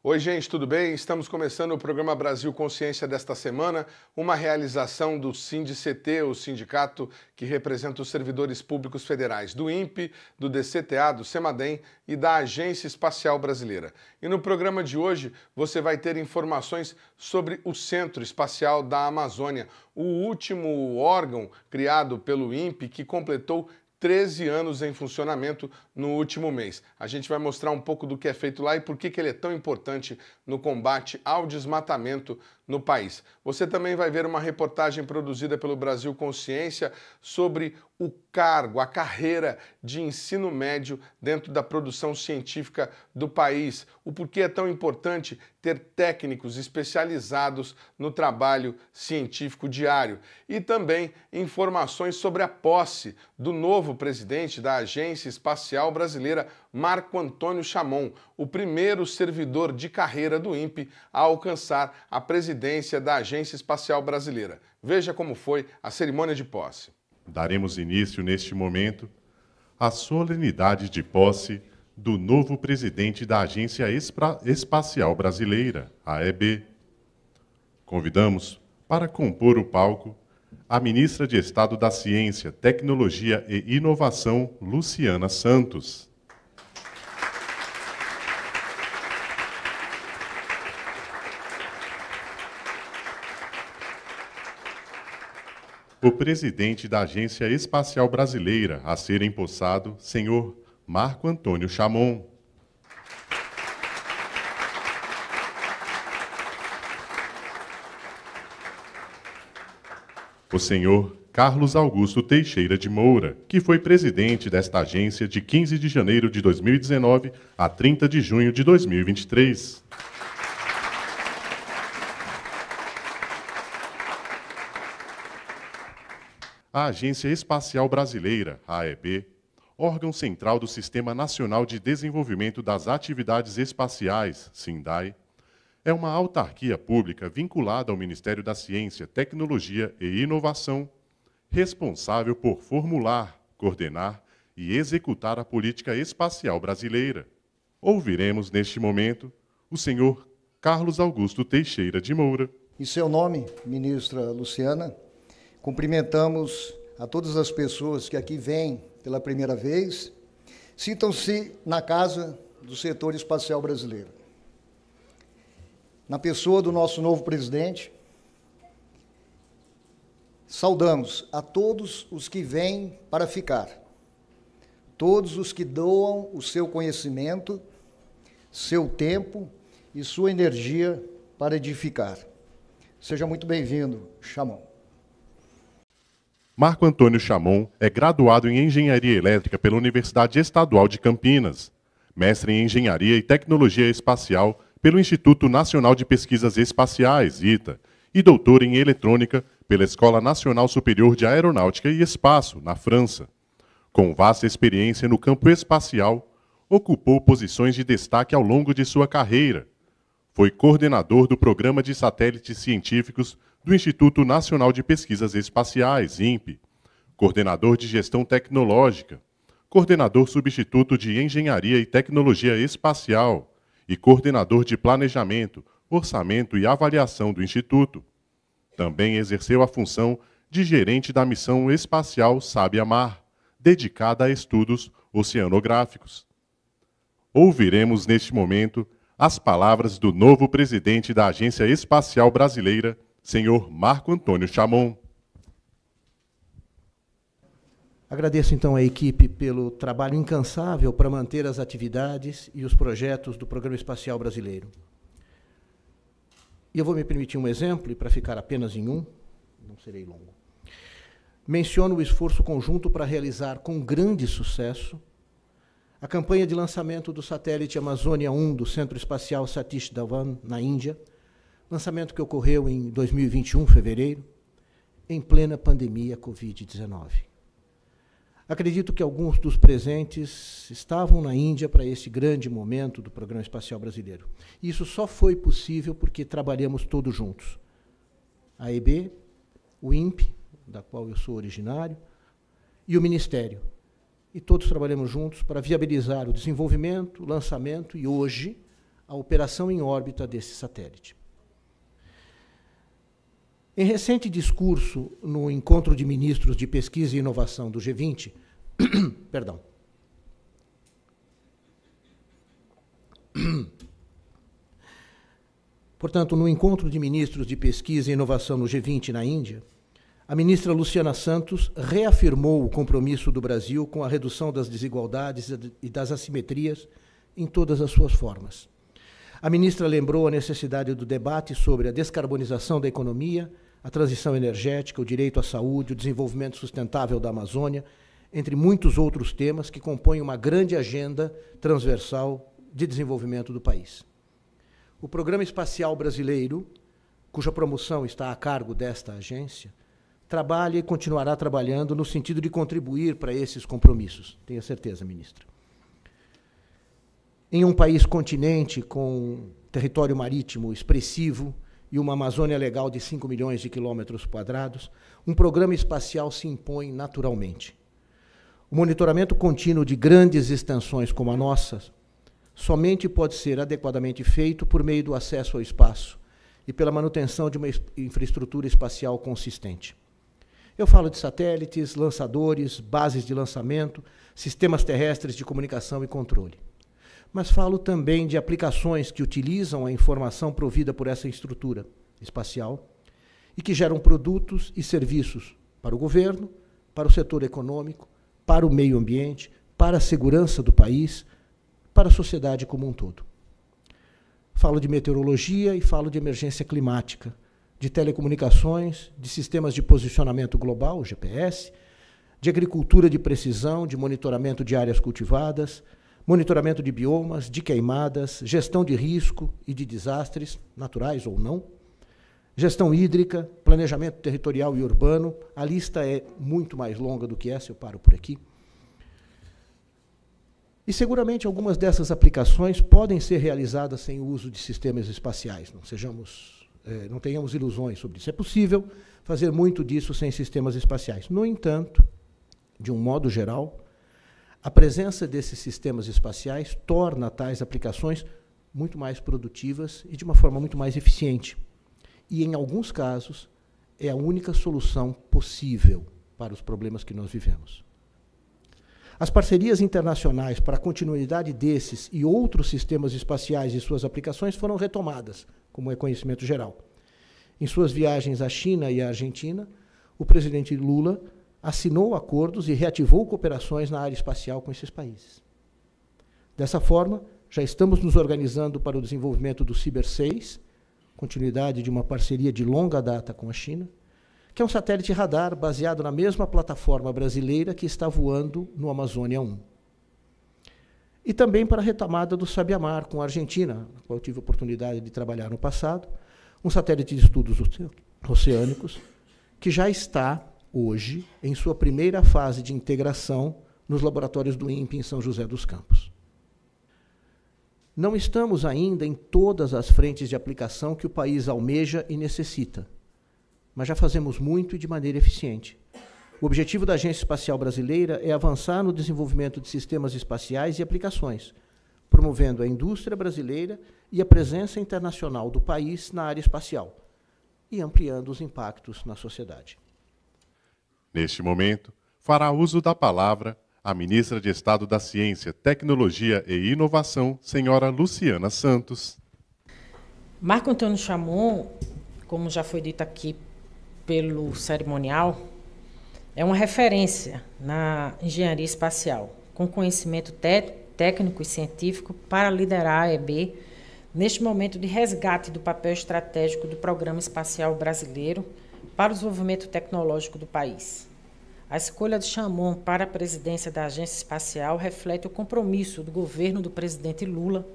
Oi, gente, tudo bem? Estamos começando o programa Brasil Consciência desta semana, uma realização do SINDICT, o sindicato que representa os servidores públicos federais do INPE, do DCTA, do CEMADEM e da Agência Espacial Brasileira. E no programa de hoje você vai ter informações sobre o Centro Espacial da Amazônia, o último órgão criado pelo INPE que completou 13 anos em funcionamento no último mês. A gente vai mostrar um pouco do que é feito lá e por que ele é tão importante no combate ao desmatamento no país. Você também vai ver uma reportagem produzida pelo Brasil Consciência sobre o cargo, a carreira de ensino médio dentro da produção científica do país. O porquê é tão importante ter técnicos especializados no trabalho científico diário. E também informações sobre a posse do novo presidente da Agência Espacial Brasileira, Marco Antônio Chamon, o primeiro servidor de carreira do INPE a alcançar a presidência da Agência Espacial Brasileira. Veja como foi a cerimônia de posse. Daremos início neste momento à solenidade de posse do novo presidente da Agência Espacial Brasileira, AEB. Convidamos para compor o palco a ministra de Estado da Ciência, Tecnologia e Inovação, Luciana Santos. O presidente da Agência Espacial Brasileira a ser empossado, senhor Marco Antônio Chamon. O senhor Carlos Augusto Teixeira de Moura, que foi presidente desta agência de 15 de janeiro de 2019 a 30 de junho de 2023. A Agência Espacial Brasileira, AEB, órgão central do Sistema Nacional de Desenvolvimento das Atividades Espaciais, SINDAI, é uma autarquia pública vinculada ao Ministério da Ciência, Tecnologia e Inovação, responsável por formular, coordenar e executar a política espacial brasileira. Ouviremos, neste momento, o senhor Carlos Augusto Teixeira de Moura. Em seu nome, ministra Luciana, cumprimentamos a todas as pessoas que aqui vêm pela primeira vez. Sintam-se na casa do setor espacial brasileiro. Na pessoa do nosso novo presidente, saudamos a todos os que vêm para ficar, todos os que doam o seu conhecimento, seu tempo e sua energia para edificar. Seja muito bem-vindo, Chamon. Marco Antônio Chamon é graduado em Engenharia Elétrica pela Universidade Estadual de Campinas, mestre em Engenharia e Tecnologia Espacial pelo Instituto Nacional de Pesquisas Espaciais, ITA, e doutor em Eletrônica pela Escola Nacional Superior de Aeronáutica e Espaço, na França. Com vasta experiência no campo espacial, ocupou posições de destaque ao longo de sua carreira. Foi coordenador do Programa de Satélites Científicos do Instituto Nacional de Pesquisas Espaciais, INPE, coordenador de Gestão Tecnológica, coordenador substituto de Engenharia e Tecnologia Espacial e coordenador de Planejamento, Orçamento e Avaliação do Instituto. Também exerceu a função de gerente da missão espacial Sábia-Mar, dedicada a estudos oceanográficos. Ouviremos neste momento as palavras do novo presidente da Agência Espacial Brasileira, senhor Marco Antônio Chamon. Agradeço então à equipe pelo trabalho incansável para manter as atividades e os projetos do Programa Espacial Brasileiro. E eu vou me permitir um exemplo, e para ficar apenas em um, não serei longo. Menciono o esforço conjunto para realizar com grande sucesso a campanha de lançamento do satélite Amazônia 1 do Centro Espacial Satish Dhawan, na Índia, lançamento que ocorreu em 2021, fevereiro, em plena pandemia Covid-19. Acredito que alguns dos presentes estavam na Índia para esse grande momento do Programa Espacial Brasileiro. Isso só foi possível porque trabalhamos todos juntos. A AEB, o INPE, da qual eu sou originário, e o Ministério. E todos trabalhamos juntos para viabilizar o desenvolvimento, o lançamento e, hoje, a operação em órbita desse satélite. Em recente discurso no Encontro de Ministros de Pesquisa e Inovação do G20, perdão, portanto, no Encontro de Ministros de Pesquisa e Inovação no G20 na Índia, a ministra Luciana Santos reafirmou o compromisso do Brasil com a redução das desigualdades e das assimetrias em todas as suas formas. A ministra lembrou a necessidade do debate sobre a descarbonização da economia, a transição energética, o direito à saúde, o desenvolvimento sustentável da Amazônia, entre muitos outros temas que compõem uma grande agenda transversal de desenvolvimento do país. O Programa Espacial Brasileiro, cuja promoção está a cargo desta agência, trabalha e continuará trabalhando no sentido de contribuir para esses compromissos. Tenha certeza, ministra. Em um país continente com território marítimo expressivo e uma Amazônia legal de 5 milhões de quilômetros quadrados, um programa espacial se impõe naturalmente. O monitoramento contínuo de grandes extensões como a nossa somente pode ser adequadamente feito por meio do acesso ao espaço e pela manutenção de uma infraestrutura espacial consistente. Eu falo de satélites, lançadores, bases de lançamento, sistemas terrestres de comunicação e controle. Mas falo também de aplicações que utilizam a informação provida por essa estrutura espacial e que geram produtos e serviços para o governo, para o setor econômico, para o meio ambiente, para a segurança do país, para a sociedade como um todo. Falo de meteorologia e falo de emergência climática, de telecomunicações, de sistemas de posicionamento global, GPS, de agricultura de precisão, de monitoramento de áreas cultivadas, monitoramento de biomas, de queimadas, gestão de risco e de desastres, naturais ou não, gestão hídrica, planejamento territorial e urbano. A lista é muito mais longa do que essa, eu paro por aqui. E seguramente algumas dessas aplicações podem ser realizadas sem o uso de sistemas espaciais. Não tenhamos ilusões sobre isso. É possível fazer muito disso sem sistemas espaciais. No entanto, de um modo geral, a presença desses sistemas espaciais torna tais aplicações muito mais produtivas e de uma forma muito mais eficiente. E, em alguns casos, é a única solução possível para os problemas que nós vivemos. As parcerias internacionais para a continuidade desses e outros sistemas espaciais e suas aplicações foram retomadas, como é conhecimento geral. Em suas viagens à China e à Argentina, o presidente Lula assinou acordos e reativou cooperações na área espacial com esses países. Dessa forma, já estamos nos organizando para o desenvolvimento do Ciber-6, continuidade de uma parceria de longa data com a China, que é um satélite radar baseado na mesma plataforma brasileira que está voando no Amazônia 1. E também para a retomada do Sabiamar com a Argentina, na qual eu tive a oportunidade de trabalhar no passado, um satélite de estudos oceânicos, que já está, hoje, em sua primeira fase de integração nos laboratórios do INPE em São José dos Campos. Não estamos ainda em todas as frentes de aplicação que o país almeja e necessita, mas já fazemos muito e de maneira eficiente. O objetivo da Agência Espacial Brasileira é avançar no desenvolvimento de sistemas espaciais e aplicações, promovendo a indústria brasileira e a presença internacional do país na área espacial e ampliando os impactos na sociedade. Neste momento, fará uso da palavra a ministra de Estado da Ciência, Tecnologia e Inovação, senhora Luciana Santos. Marco Antônio Chamon, como já foi dito aqui pelo cerimonial, é uma referência na engenharia espacial, com conhecimento técnico e científico para liderar a AEB neste momento de resgate do papel estratégico do Programa Espacial Brasileiro para o desenvolvimento tecnológico do país. A escolha de Chamon para a presidência da Agência Espacial reflete o compromisso do governo do presidente Lula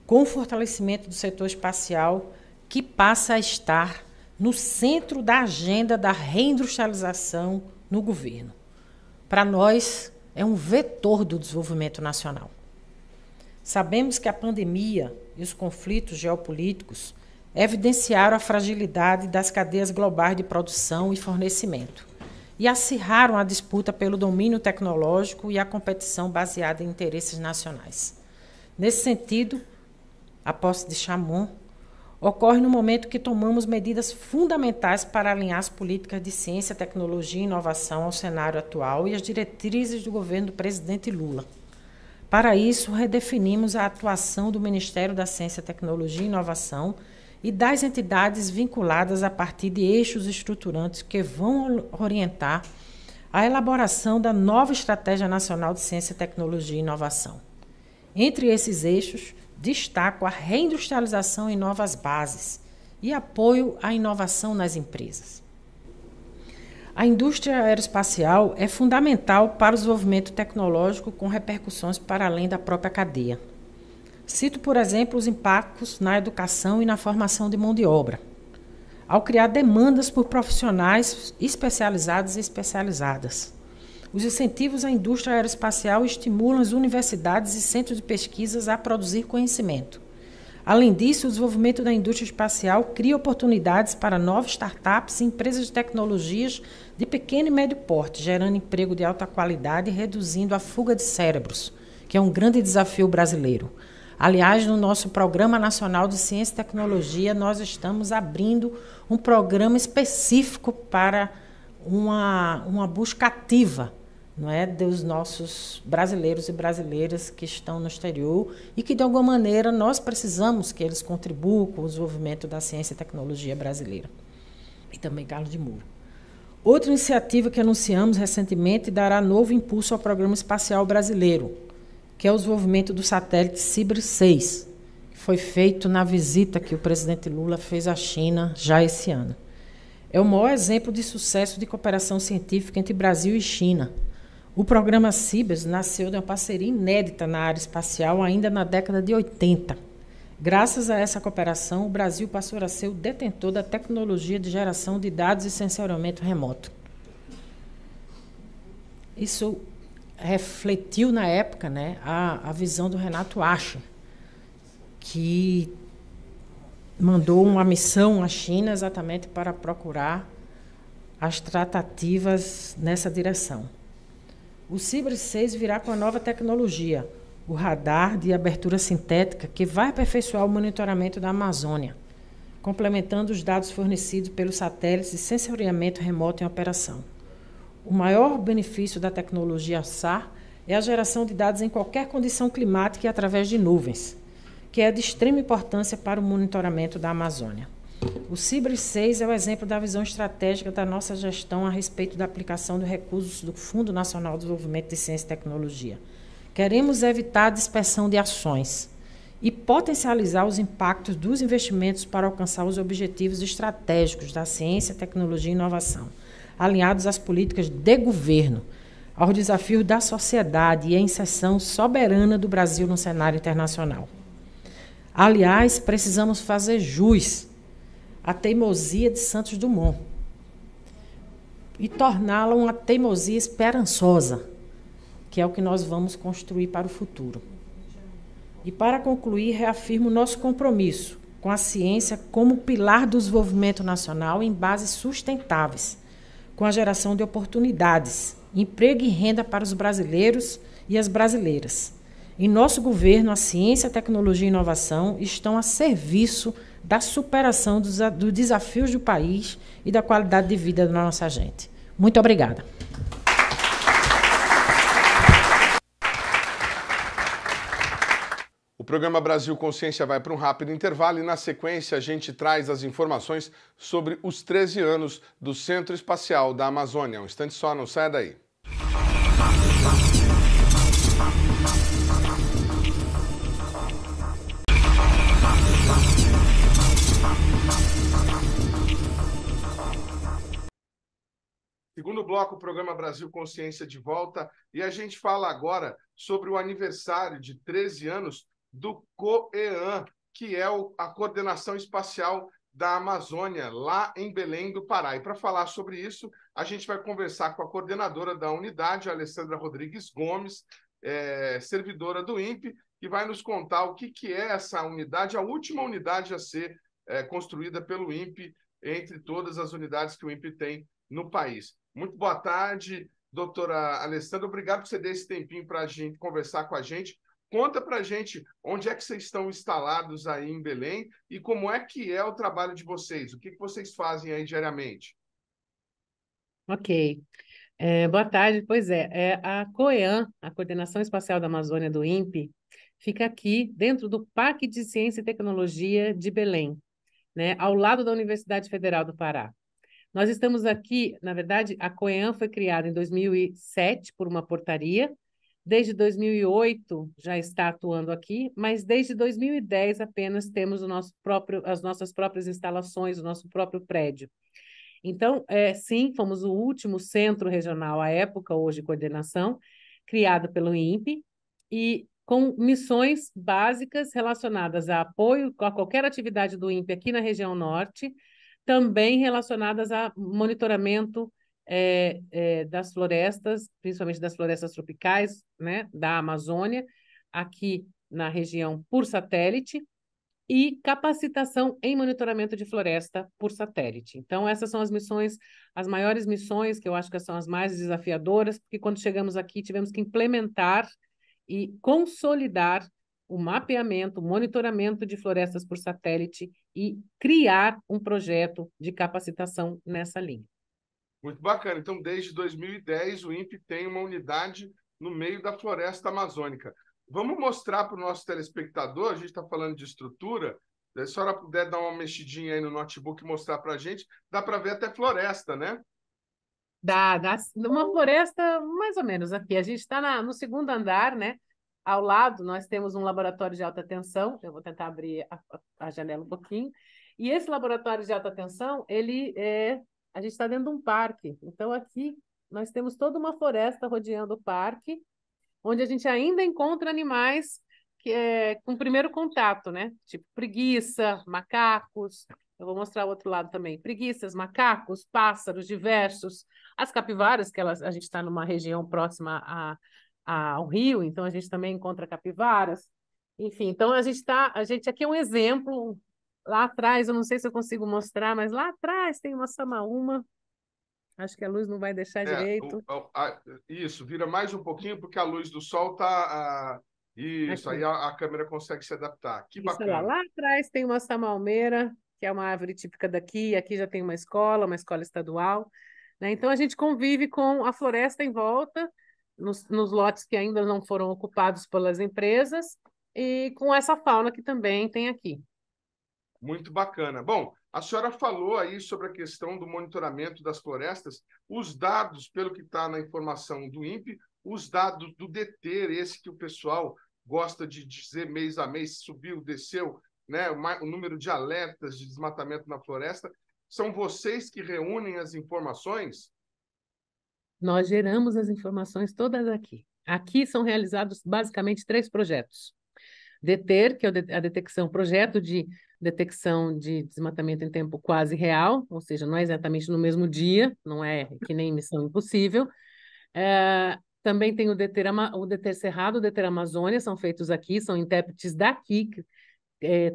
com o fortalecimento do setor espacial, que passa a estar no centro da agenda da reindustrialização no governo. Para nós, é um vetor do desenvolvimento nacional. Sabemos que a pandemia e os conflitos geopolíticos evidenciaram a fragilidade das cadeias globais de produção e fornecimento e acirraram a disputa pelo domínio tecnológico e a competição baseada em interesses nacionais. Nesse sentido, a posse de Chamon, ocorre no momento que tomamos medidas fundamentais para alinhar as políticas de ciência, tecnologia e inovação ao cenário atual e às diretrizes do governo do presidente Lula. Para isso, redefinimos a atuação do Ministério da Ciência, Tecnologia e Inovação e das entidades vinculadas a partir de eixos estruturantes que vão orientar a elaboração da nova Estratégia Nacional de Ciência, Tecnologia e Inovação. Entre esses eixos, destaco a reindustrialização em novas bases e apoio à inovação nas empresas. A indústria aeroespacial é fundamental para o desenvolvimento tecnológico com repercussões para além da própria cadeia. Cito, por exemplo, os impactos na educação e na formação de mão de obra, ao criar demandas por profissionais especializados e especializadas. Os incentivos à indústria aeroespacial estimulam as universidades e centros de pesquisas a produzir conhecimento. Além disso, o desenvolvimento da indústria espacial cria oportunidades para novas startups e empresas de tecnologias de pequeno e médio porte, gerando emprego de alta qualidade e reduzindo a fuga de cérebros, que é um grande desafio brasileiro. Aliás, no nosso Programa Nacional de Ciência e Tecnologia, nós estamos abrindo um programa específico para uma busca ativa, não é, dos nossos brasileiros e brasileiras que estão no exterior e que, de alguma maneira, nós precisamos que eles contribuam com o desenvolvimento da ciência e tecnologia brasileira. E também Carlos de Moura. Outra iniciativa que anunciamos recentemente dará novo impulso ao Programa Espacial Brasileiro, que é o desenvolvimento do satélite Cibers 6, que foi feito na visita que o presidente Lula fez à China já esse ano. É o maior exemplo de sucesso de cooperação científica entre Brasil e China. O programa Cibers nasceu de uma parceria inédita na área espacial ainda na década de 80. Graças a essa cooperação, o Brasil passou a ser o detentor da tecnologia de geração de dados e sensoriamento remoto. Isso refletiu na época, né, a visão do Renato Acha, que mandou uma missão à China exatamente para procurar as tratativas nessa direção. O Cibers 6 virá com a nova tecnologia, o radar de abertura sintética, que vai aperfeiçoar o monitoramento da Amazônia, complementando os dados fornecidos pelos satélites de sensoriamento remoto em operação. O maior benefício da tecnologia SAR é a geração de dados em qualquer condição climática e através de nuvens, que é de extrema importância para o monitoramento da Amazônia. O Cibers 6 é o exemplo da visão estratégica da nossa gestão a respeito da aplicação de recursos do Fundo Nacional de Desenvolvimento de Ciência e Tecnologia. Queremos evitar a dispersão de ações e potencializar os impactos dos investimentos para alcançar os objetivos estratégicos da ciência, tecnologia e inovação, alinhados às políticas de governo, aos desafios da sociedade e à inserção soberana do Brasil no cenário internacional. Aliás, precisamos fazer jus à teimosia de Santos Dumont e torná-la uma teimosia esperançosa, que é o que nós vamos construir para o futuro. E, para concluir, reafirmo nosso compromisso com a ciência como pilar do desenvolvimento nacional em bases sustentáveis, com a geração de oportunidades, emprego e renda para os brasileiros e as brasileiras. Em nosso governo, a ciência, a tecnologia e a inovação estão a serviço da superação dos desafios do país e da qualidade de vida da nossa gente. Muito obrigada. O programa Brasil Consciência vai para um rápido intervalo e, na sequência, a gente traz as informações sobre os 13 anos do Centro Espacial da Amazônia. Um instante só, não saia daí. Segundo bloco, o programa Brasil Consciência de volta, e a gente fala agora sobre o aniversário de 13 anos do COEAM, que é a Coordenação Espacial da Amazônia, lá em Belém do Pará. E para falar sobre isso, a gente vai conversar com a coordenadora da unidade, a Alessandra Rodrigues Gomes, servidora do INPE, que vai nos contar o que é essa unidade, a última unidade a ser construída pelo INPE, entre todas as unidades que o INPE tem no país. Muito boa tarde, doutora Alessandra. Obrigado por você dar esse tempinho para a gente conversar com a gente. Conta para a gente onde é que vocês estão instalados aí em Belém e como é que é o trabalho de vocês, o que vocês fazem aí diariamente? Ok. Boa tarde. Pois a COEAM, a Coordenação Espacial da Amazônia do INPE, fica aqui dentro do Parque de Ciência e Tecnologia de Belém, né, ao lado da Universidade Federal do Pará. Nós estamos aqui, na verdade, a COEAM foi criada em 2007 por uma portaria. Desde 2008 já está atuando aqui, mas desde 2010 apenas temos as nossas próprias instalações, o nosso próprio prédio. Então, sim, fomos o último centro regional à época, hoje coordenação, criado pelo INPE, e com missões básicas relacionadas a apoio a qualquer atividade do INPE aqui na região norte, também relacionadas a monitoramento das florestas, principalmente das florestas tropicais, né, da Amazônia, aqui na região por satélite, e capacitação em monitoramento de floresta por satélite. Então, essas são as missões, as maiores missões, que eu acho que são as mais desafiadoras, porque quando chegamos aqui tivemos que implementar e consolidar o mapeamento, o monitoramento de florestas por satélite e criar um projeto de capacitação nessa linha. Muito bacana. Então, desde 2010, o INPE tem uma unidade no meio da floresta amazônica. Vamos mostrar para o nosso telespectador, a gente está falando de estrutura, se a senhora puder dar uma mexidinha aí no notebook e mostrar para a gente, dá para ver até floresta, né? Dá uma floresta, mais ou menos aqui. A gente está no segundo andar, né? Ao lado, nós temos um laboratório de alta tensão. Eu vou tentar abrir a janela um pouquinho. E esse laboratório de alta tensão, a gente está dentro de um parque. Então, aqui nós temos toda uma floresta rodeando o parque, onde a gente ainda encontra animais com primeiro contato, né? Tipo preguiça, macacos. Eu vou mostrar o outro lado também. Preguiças, macacos, pássaros diversos. As capivaras, a gente está numa região próxima ao rio, então a gente também encontra capivaras. Enfim, então a gente aqui é um exemplo. Lá atrás, eu não sei se eu consigo mostrar, mas lá atrás tem uma samaúma. Acho que a luz não vai deixar direito. Isso, vira mais um pouquinho, porque a luz do sol está. Isso, Aqui. aí a câmera consegue se adaptar. Que Isso bacana. lá atrás tem uma samalmeira, que é uma árvore típica daqui, e aqui já tem uma escola estadual, né? Então a gente convive com a floresta em volta, nos lotes que ainda não foram ocupados pelas empresas, e com essa fauna que também tem aqui. Muito bacana. Bom, a senhora falou aí sobre a questão do monitoramento das florestas, os dados, pelo que está na informação do INPE, os dados do DETER, esse que o pessoal gosta de dizer mês a mês, subiu, desceu, né? O número de alertas de desmatamento na floresta, são vocês que reúnem as informações? Nós geramos as informações todas aqui. Aqui são realizados basicamente 3 projetos. DETER, que é a detecção, projeto de detecção de desmatamento em tempo quase real, ou seja, não é exatamente no mesmo dia, não é que nem Missão Impossível. Também tem o DETER Cerrado, o DETER Amazônia, são feitos aqui, são intérpretes daqui,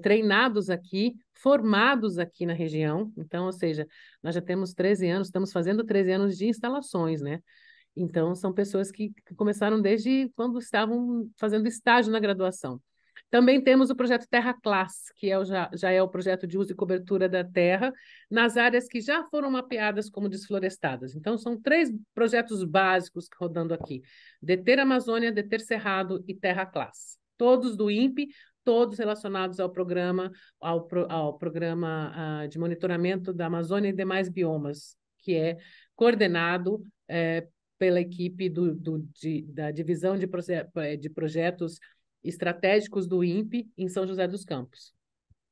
treinados aqui, formados aqui na região. Então, ou seja, nós já temos 13 anos, estamos fazendo 13 anos de instalações, né? Então, são pessoas que começaram desde quando estavam fazendo estágio na graduação. Também temos o projeto Terra Class, que já é o projeto de uso e cobertura da terra nas áreas que já foram mapeadas como desflorestadas. Então, são 3 projetos básicos rodando aqui: DETER Amazônia, DETER Cerrado e Terra Class. Todos do INPE, todos relacionados ao programa de monitoramento da Amazônia e demais biomas, que é coordenado pela equipe da divisão de projetos estratégicos do INPE em São José dos Campos.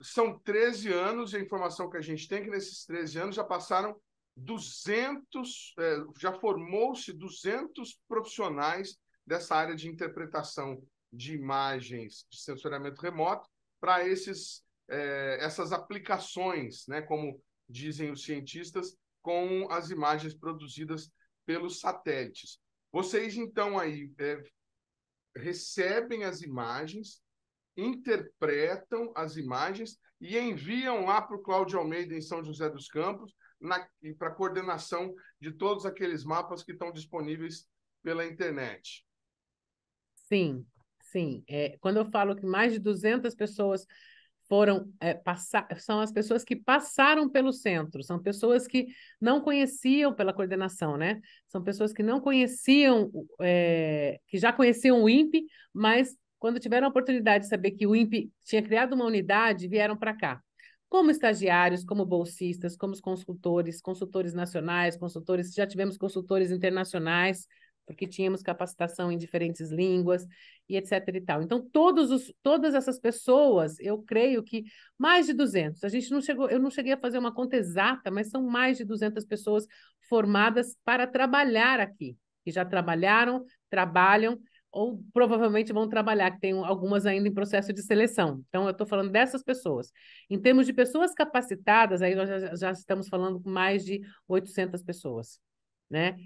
São 13 anos, e a informação que a gente tem é que nesses 13 anos já passaram 200, já formou-se 200 profissionais dessa área de interpretação de imagens de sensoriamento remoto para essas aplicações, né, como dizem os cientistas, com as imagens produzidas pelos satélites. Vocês, então, aí recebem as imagens, interpretam as imagens e enviam lá para o Cláudio Almeida, em São José dos Campos, para a coordenação de todos aqueles mapas que estão disponíveis pela internet. Sim, Sim, quando eu falo que mais de 200 pessoas foram são as pessoas que passaram pelo centro, são pessoas que não conheciam pela coordenação, né? São pessoas que não conheciam, que já conheciam o INPE, mas quando tiveram a oportunidade de saber que o INPE tinha criado uma unidade, vieram para cá. Como estagiários, como bolsistas, como consultores, consultores nacionais, consultores, já tivemos consultores internacionais, porque tínhamos capacitação em diferentes línguas e etc. e tal. Então, todas essas pessoas, eu creio que mais de 200, eu não cheguei a fazer uma conta exata, mas são mais de 200 pessoas formadas para trabalhar aqui, que já trabalharam, trabalham, ou provavelmente vão trabalhar, que tem algumas ainda em processo de seleção. Então, eu estou falando dessas pessoas. Em termos de pessoas capacitadas, aí nós já estamos falando com mais de 800 pessoas, né?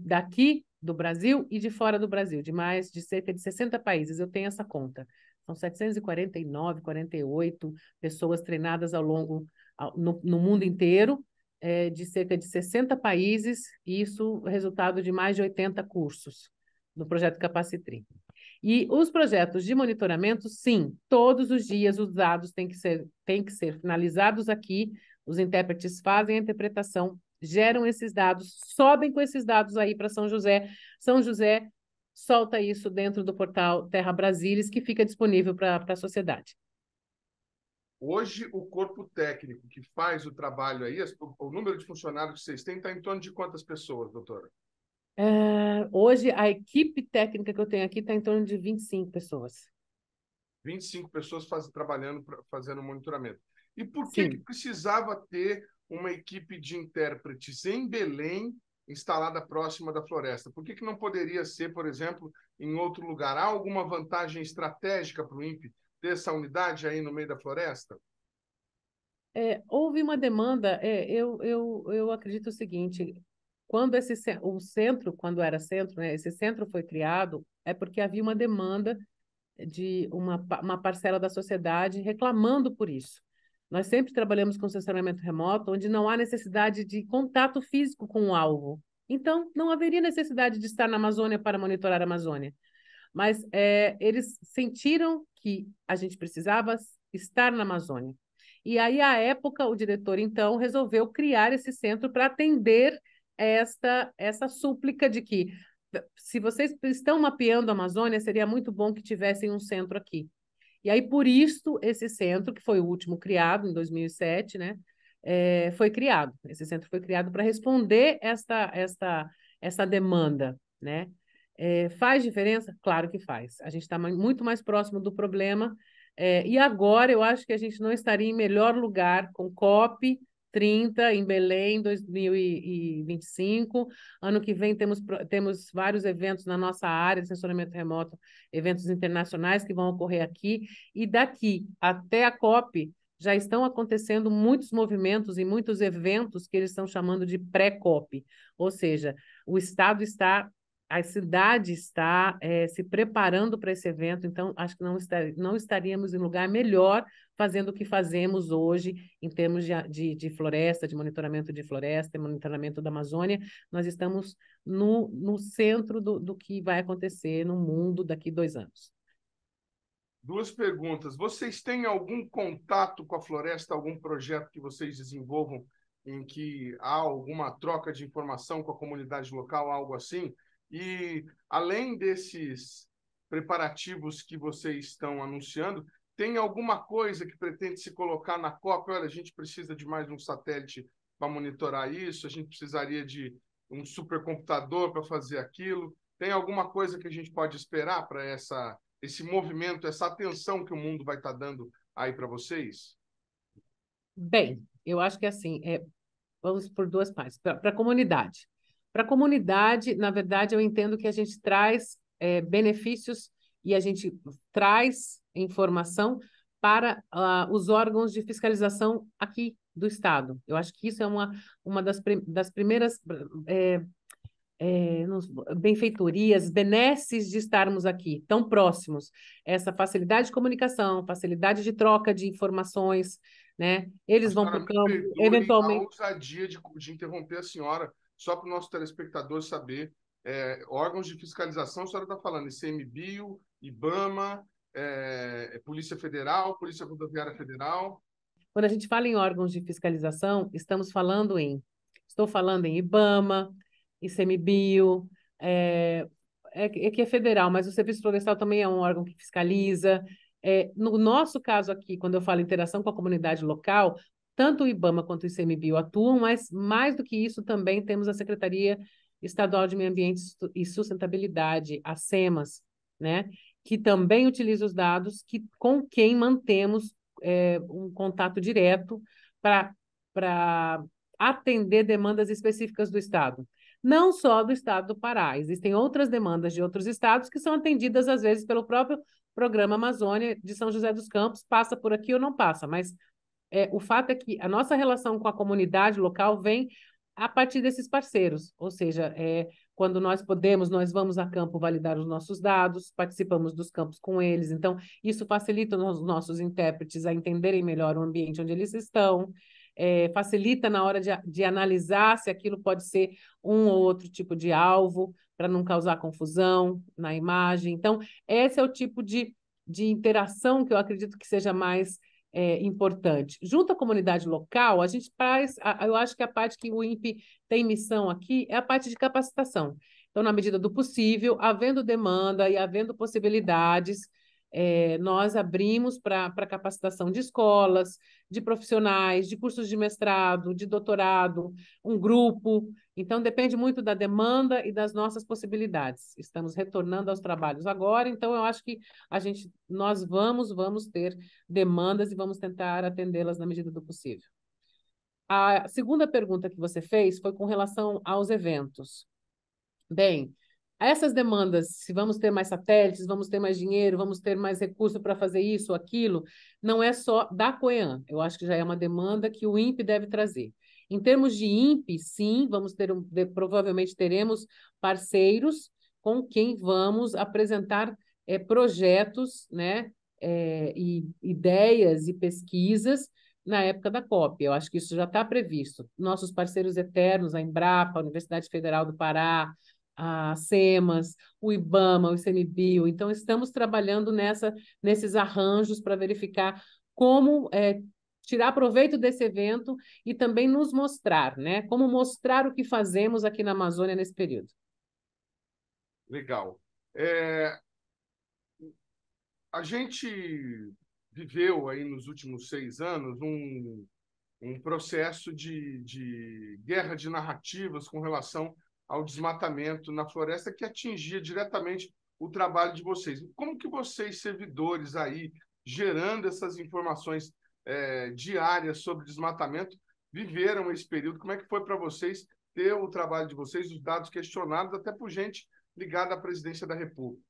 Daqui do Brasil e de fora do Brasil, de cerca de 60 países, eu tenho essa conta. São 749, 48 pessoas treinadas no mundo inteiro, de cerca de 60 países, e isso é resultado de mais de 80 cursos no projeto Capacitri. E os projetos de monitoramento, sim, todos os dias os dados têm que ser finalizados aqui, os intérpretes fazem a interpretação, geram esses dados, sobem com esses dados aí para São José. São José solta isso dentro do portal Terra Brasilis, que fica disponível para a sociedade. Hoje, o corpo técnico que faz o trabalho aí, o número de funcionários que vocês têm está em torno de quantas pessoas, doutora? Hoje, a equipe técnica que eu tenho aqui está em torno de 25 pessoas. 25 pessoas trabalhando, fazendo monitoramento. E por Sim. que precisava ter uma equipe de intérpretes em Belém instalada próxima da floresta? Por que não poderia ser, por exemplo, em outro lugar? Há alguma vantagem estratégica para o INPE ter essa unidade aí no meio da floresta? Houve uma demanda, eu acredito o seguinte, quando o centro, quando era centro, né, esse centro foi criado, é porque havia uma demanda de uma parcela da sociedade reclamando por isso. Nós sempre trabalhamos com sensoramento remoto, onde não há necessidade de contato físico com o alvo. Então, não haveria necessidade de estar na Amazônia para monitorar a Amazônia. Mas eles sentiram que a gente precisava estar na Amazônia. E aí, à época, o diretor, então, resolveu criar esse centro para atender essa súplica de que, se vocês estão mapeando a Amazônia, seria muito bom que tivessem um centro aqui. E aí, por isso, esse centro, que foi o último criado, em 2007, né, foi criado. Esse centro foi criado para responder essa demanda, né? Faz diferença? Claro que faz. A gente está muito mais próximo do problema. E agora eu acho que a gente não estaria em melhor lugar com COP 30 em Belém, 2025. Ano que vem temos vários eventos na nossa área de sensoramento remoto, eventos internacionais que vão ocorrer aqui. E daqui até a COP já estão acontecendo muitos movimentos e muitos eventos que eles estão chamando de pré-COP. Ou seja, a cidade está se preparando para esse evento, então acho que não estaríamos em lugar melhor fazendo o que fazemos hoje em termos de floresta, de monitoramento de floresta, monitoramento da Amazônia. Nós estamos no centro do que vai acontecer no mundo daqui a 2 anos. Duas perguntas. Vocês têm algum contato com a floresta, algum projeto que vocês desenvolvam em que há alguma troca de informação com a comunidade local, algo assim? E, além desses preparativos que vocês estão anunciando, tem alguma coisa que pretende se colocar na COP? Olha, a gente precisa de mais um satélite para monitorar isso, a gente precisaria de um supercomputador para fazer aquilo. Tem alguma coisa que a gente pode esperar para esse movimento, essa atenção que o mundo vai estar dando aí para vocês? Bem, eu acho que assim, vamos por duas partes. Para a comunidade. Para a comunidade, na verdade, eu entendo que a gente traz benefícios e a gente traz informação para os órgãos de fiscalização aqui do Estado. Eu acho que isso é uma das primeiras benfeitorias, benesses de estarmos aqui, tão próximos. Essa facilidade de comunicação, facilidade de troca de informações, né? Eles vão para o campo, eventualmente... A ousadia de interromper a senhora, só para o nosso telespectador saber, órgãos de fiscalização, a senhora está falando ICMBio, IBAMA, Polícia Federal, Polícia Rodoviária Federal. Quando a gente fala em órgãos de fiscalização, estou falando em IBAMA, ICMBio, que é federal, mas o Serviço Florestal também é um órgão que fiscaliza. No nosso caso aqui, quando eu falo interação com a comunidade local, tanto o IBAMA quanto o ICMBio atuam, mas mais do que isso também temos a Secretaria Estadual de Meio Ambiente e Sustentabilidade, a SEMAS, né, que também utiliza os dados com quem mantemos um contato direto para atender demandas específicas do Estado. Não só do Estado do Pará, existem outras demandas de outros estados que são atendidas, às vezes, pelo próprio Programa Amazônia de São José dos Campos, passa por aqui ou não passa, mas o fato é que a nossa relação com a comunidade local vem a partir desses parceiros, ou seja, quando nós podemos, nós vamos a campo validar os nossos dados, participamos dos campos com eles, então isso facilita os nossos intérpretes a entenderem melhor o ambiente onde eles estão, facilita na hora de analisar se aquilo pode ser um ou outro tipo de alvo, para não causar confusão na imagem. Então, esse é o tipo de interação que eu acredito que seja mais importante. Junto à comunidade local, a gente faz, eu acho que a parte que o INPE tem missão aqui é a parte de capacitação. Então, na medida do possível, havendo demanda e havendo possibilidades, nós abrimos para capacitação de escolas, de profissionais, de cursos de mestrado, de doutorado, um grupo. Então, depende muito da demanda e das nossas possibilidades. Estamos retornando aos trabalhos agora, então eu acho que nós vamos ter demandas e vamos tentar atendê-las na medida do possível. A segunda pergunta que você fez foi com relação aos eventos. Bem, essas demandas, se vamos ter mais satélites, vamos ter mais dinheiro, vamos ter mais recurso para fazer isso ou aquilo, não é só da COEAN. Eu acho que já é uma demanda que o INPE deve trazer. Em termos de INPE, sim, provavelmente teremos parceiros com quem vamos apresentar projetos, né, e ideias e pesquisas na época da COP. Eu acho que isso já está previsto. Nossos parceiros eternos, a Embrapa, a Universidade Federal do Pará, a SEMAS, o IBAMA, o ICMBio. Então, estamos trabalhando nesses arranjos para verificar como tirar proveito desse evento e também nos mostrar, né? Como mostrar o que fazemos aqui na Amazônia nesse período. Legal. A gente viveu aí nos últimos 6 anos um processo de guerra de narrativas com relação ao desmatamento na floresta que atingia diretamente o trabalho de vocês. Como que vocês, servidores aí, gerando essas informações diárias sobre desmatamento, viveram esse período? Como é que foi para vocês ter o trabalho de vocês, os dados questionados, até por gente ligada à presidência da República?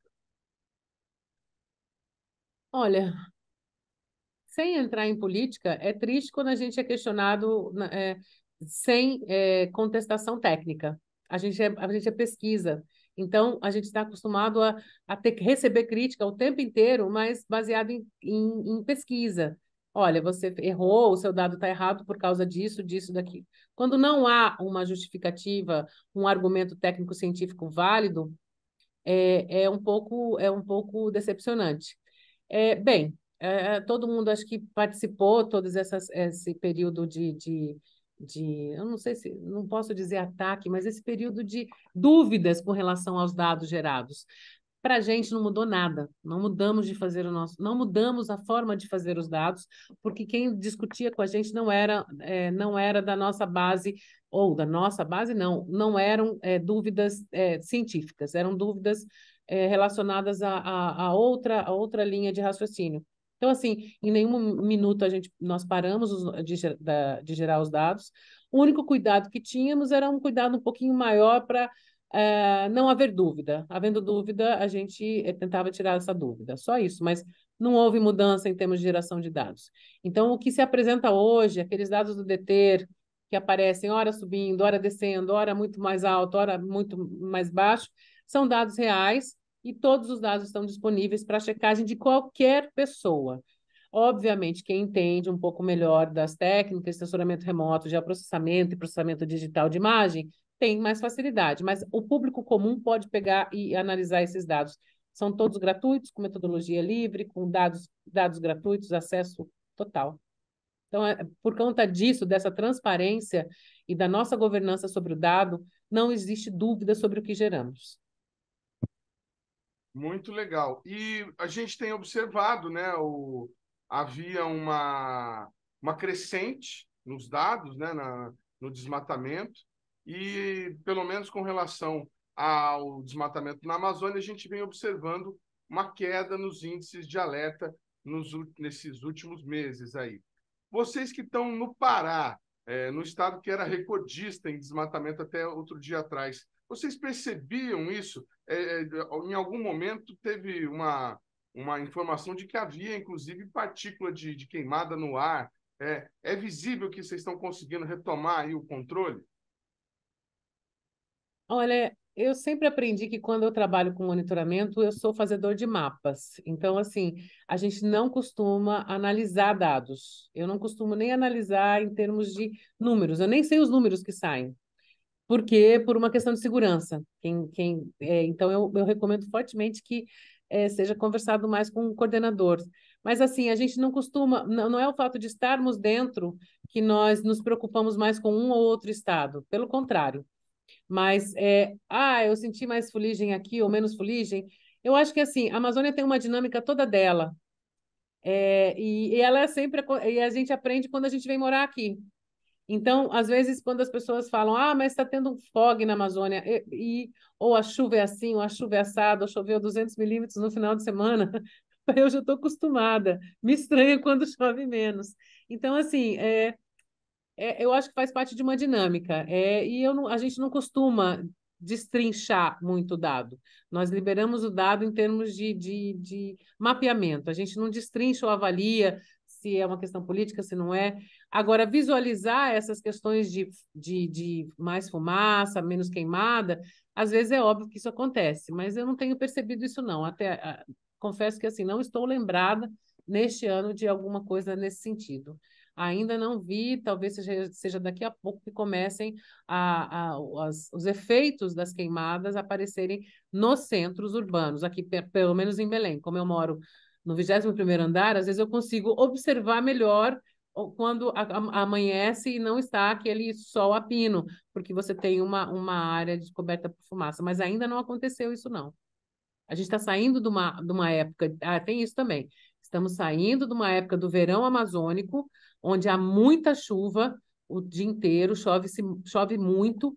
Olha, sem entrar em política, é triste quando a gente é questionado sem contestação técnica. A gente é pesquisa. Então, a gente está acostumado a ter que receber crítica o tempo inteiro, mas baseado em pesquisa. Olha, você errou, o seu dado está errado por causa disso, disso, daquilo. Quando não há uma justificativa, um argumento técnico-científico válido, é um pouco decepcionante. Todo mundo acho que participou esse período eu não sei se, não posso dizer ataque, mas esse período de dúvidas com relação aos dados gerados. Para a gente não mudou nada, não mudamos não mudamos a forma de fazer os dados, porque quem discutia com a gente não era da nossa base, ou da nossa base não eram dúvidas científicas, eram dúvidas relacionadas a outra linha de raciocínio. Então, assim, em nenhum minuto nós paramos de gerar os dados. O único cuidado que tínhamos era um cuidado um pouquinho maior para não haver dúvida. Havendo dúvida, a gente tentava tirar essa dúvida. Só isso, mas não houve mudança em termos de geração de dados. Então, o que se apresenta hoje, aqueles dados do DETER, que aparecem ora subindo, ora descendo, ora muito mais alto, ora muito mais baixo, são dados reais, e todos os dados estão disponíveis para checagem de qualquer pessoa. Obviamente, quem entende um pouco melhor das técnicas de censuramento remoto, geoprocessamento e processamento digital de imagem, tem mais facilidade, mas o público comum pode pegar e analisar esses dados. São todos gratuitos, com metodologia livre, com dados gratuitos, acesso total. Então, por conta disso, dessa transparência e da nossa governança sobre o dado, não existe dúvida sobre o que geramos. Muito legal. E a gente tem observado, né, havia uma crescente nos dados, né, no desmatamento, e pelo menos com relação ao desmatamento na Amazônia, a gente vem observando uma queda nos índices de alerta nesses últimos meses aí. Vocês que estão no Pará, no estado que era recordista em desmatamento até outro dia atrás, vocês percebiam isso? Em algum momento teve uma informação de que havia, inclusive, partícula de queimada no ar. É visível que vocês estão conseguindo retomar aí o controle? Olha, eu sempre aprendi que quando eu trabalho com monitoramento, eu sou fazedor de mapas. Então, assim, a gente não costuma analisar dados. Eu não costumo nem analisar em termos de números. Eu nem sei os números que saem. Por quê? Por uma questão de segurança. Então, eu recomendo fortemente que seja conversado mais com o coordenador. Mas, assim, a gente não costuma, não é o fato de estarmos dentro que nós nos preocupamos mais com um ou outro estado. Pelo contrário. Mas, eu senti mais fuligem aqui ou menos fuligem. Eu acho que, assim, a Amazônia tem uma dinâmica toda dela. E ela é sempre... E a gente aprende quando a gente vem morar aqui. Então, às vezes, quando as pessoas falam, mas está tendo um fog na Amazônia, ou a chuva é assim, ou a chuva é assada, ou choveu 200 milímetros no final de semana, eu já estou acostumada. Me estranha quando chove menos. Então, assim, eu acho que faz parte de uma dinâmica. A gente não costuma destrinchar muito o dado. Nós liberamos o dado em termos de mapeamento. A gente não destrincha ou avalia se é uma questão política, se não é. Agora, visualizar essas questões de mais fumaça, menos queimada, às vezes é óbvio que isso acontece, mas eu não tenho percebido isso, não. Confesso que assim, não estou lembrada neste ano de alguma coisa nesse sentido. Ainda não vi, talvez seja daqui a pouco que comecem os efeitos das queimadas aparecerem nos centros urbanos, aqui pelo menos em Belém. Como eu moro no 21º andar, às vezes eu consigo observar melhor quando amanhece e não está aquele sol a pino, porque você tem uma área coberta por fumaça, mas ainda não aconteceu isso, não. A gente está saindo de uma época, tem isso também, estamos saindo de uma época do verão amazônico, onde há muita chuva o dia inteiro, chove muito,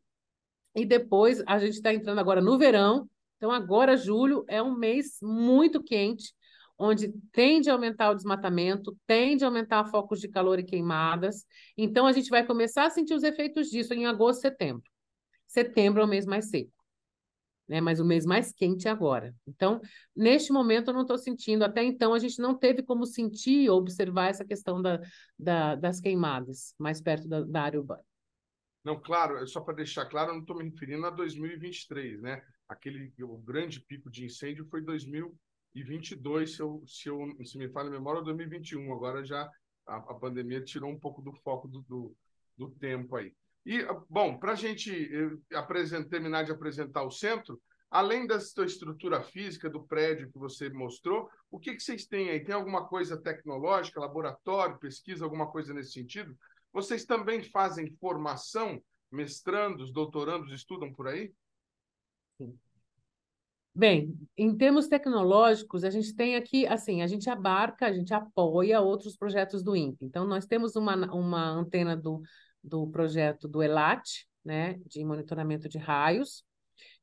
e depois a gente está entrando agora no verão, então agora julho é um mês muito quente, onde tende a aumentar o desmatamento, tende a aumentar focos de calor e queimadas, então a gente vai começar a sentir os efeitos disso em agosto, setembro. Setembro é o mês mais seco, né? Mas o mês mais quente é agora. Então, neste momento, eu não estou sentindo. Até então, a gente não teve como sentir ou observar essa questão das queimadas mais perto da área urbana. Não, claro, só para deixar claro, eu não estou me referindo a 2023, né? O grande pico de incêndio foi 2022, se me falha a memória, 2021. Agora já a pandemia tirou um pouco do foco do tempo aí. E, bom, para a gente terminar de apresentar o centro, além da sua estrutura física do prédio que você mostrou, o que vocês têm aí? Tem alguma coisa tecnológica, laboratório, pesquisa, alguma coisa nesse sentido? Vocês também fazem formação? Mestrandos, doutorandos estudam por aí? Sim. Bem, em termos tecnológicos, a gente tem aqui, assim, a gente apoia outros projetos do INPE. Então, nós temos uma antena do projeto do ELAT, né, de monitoramento de raios,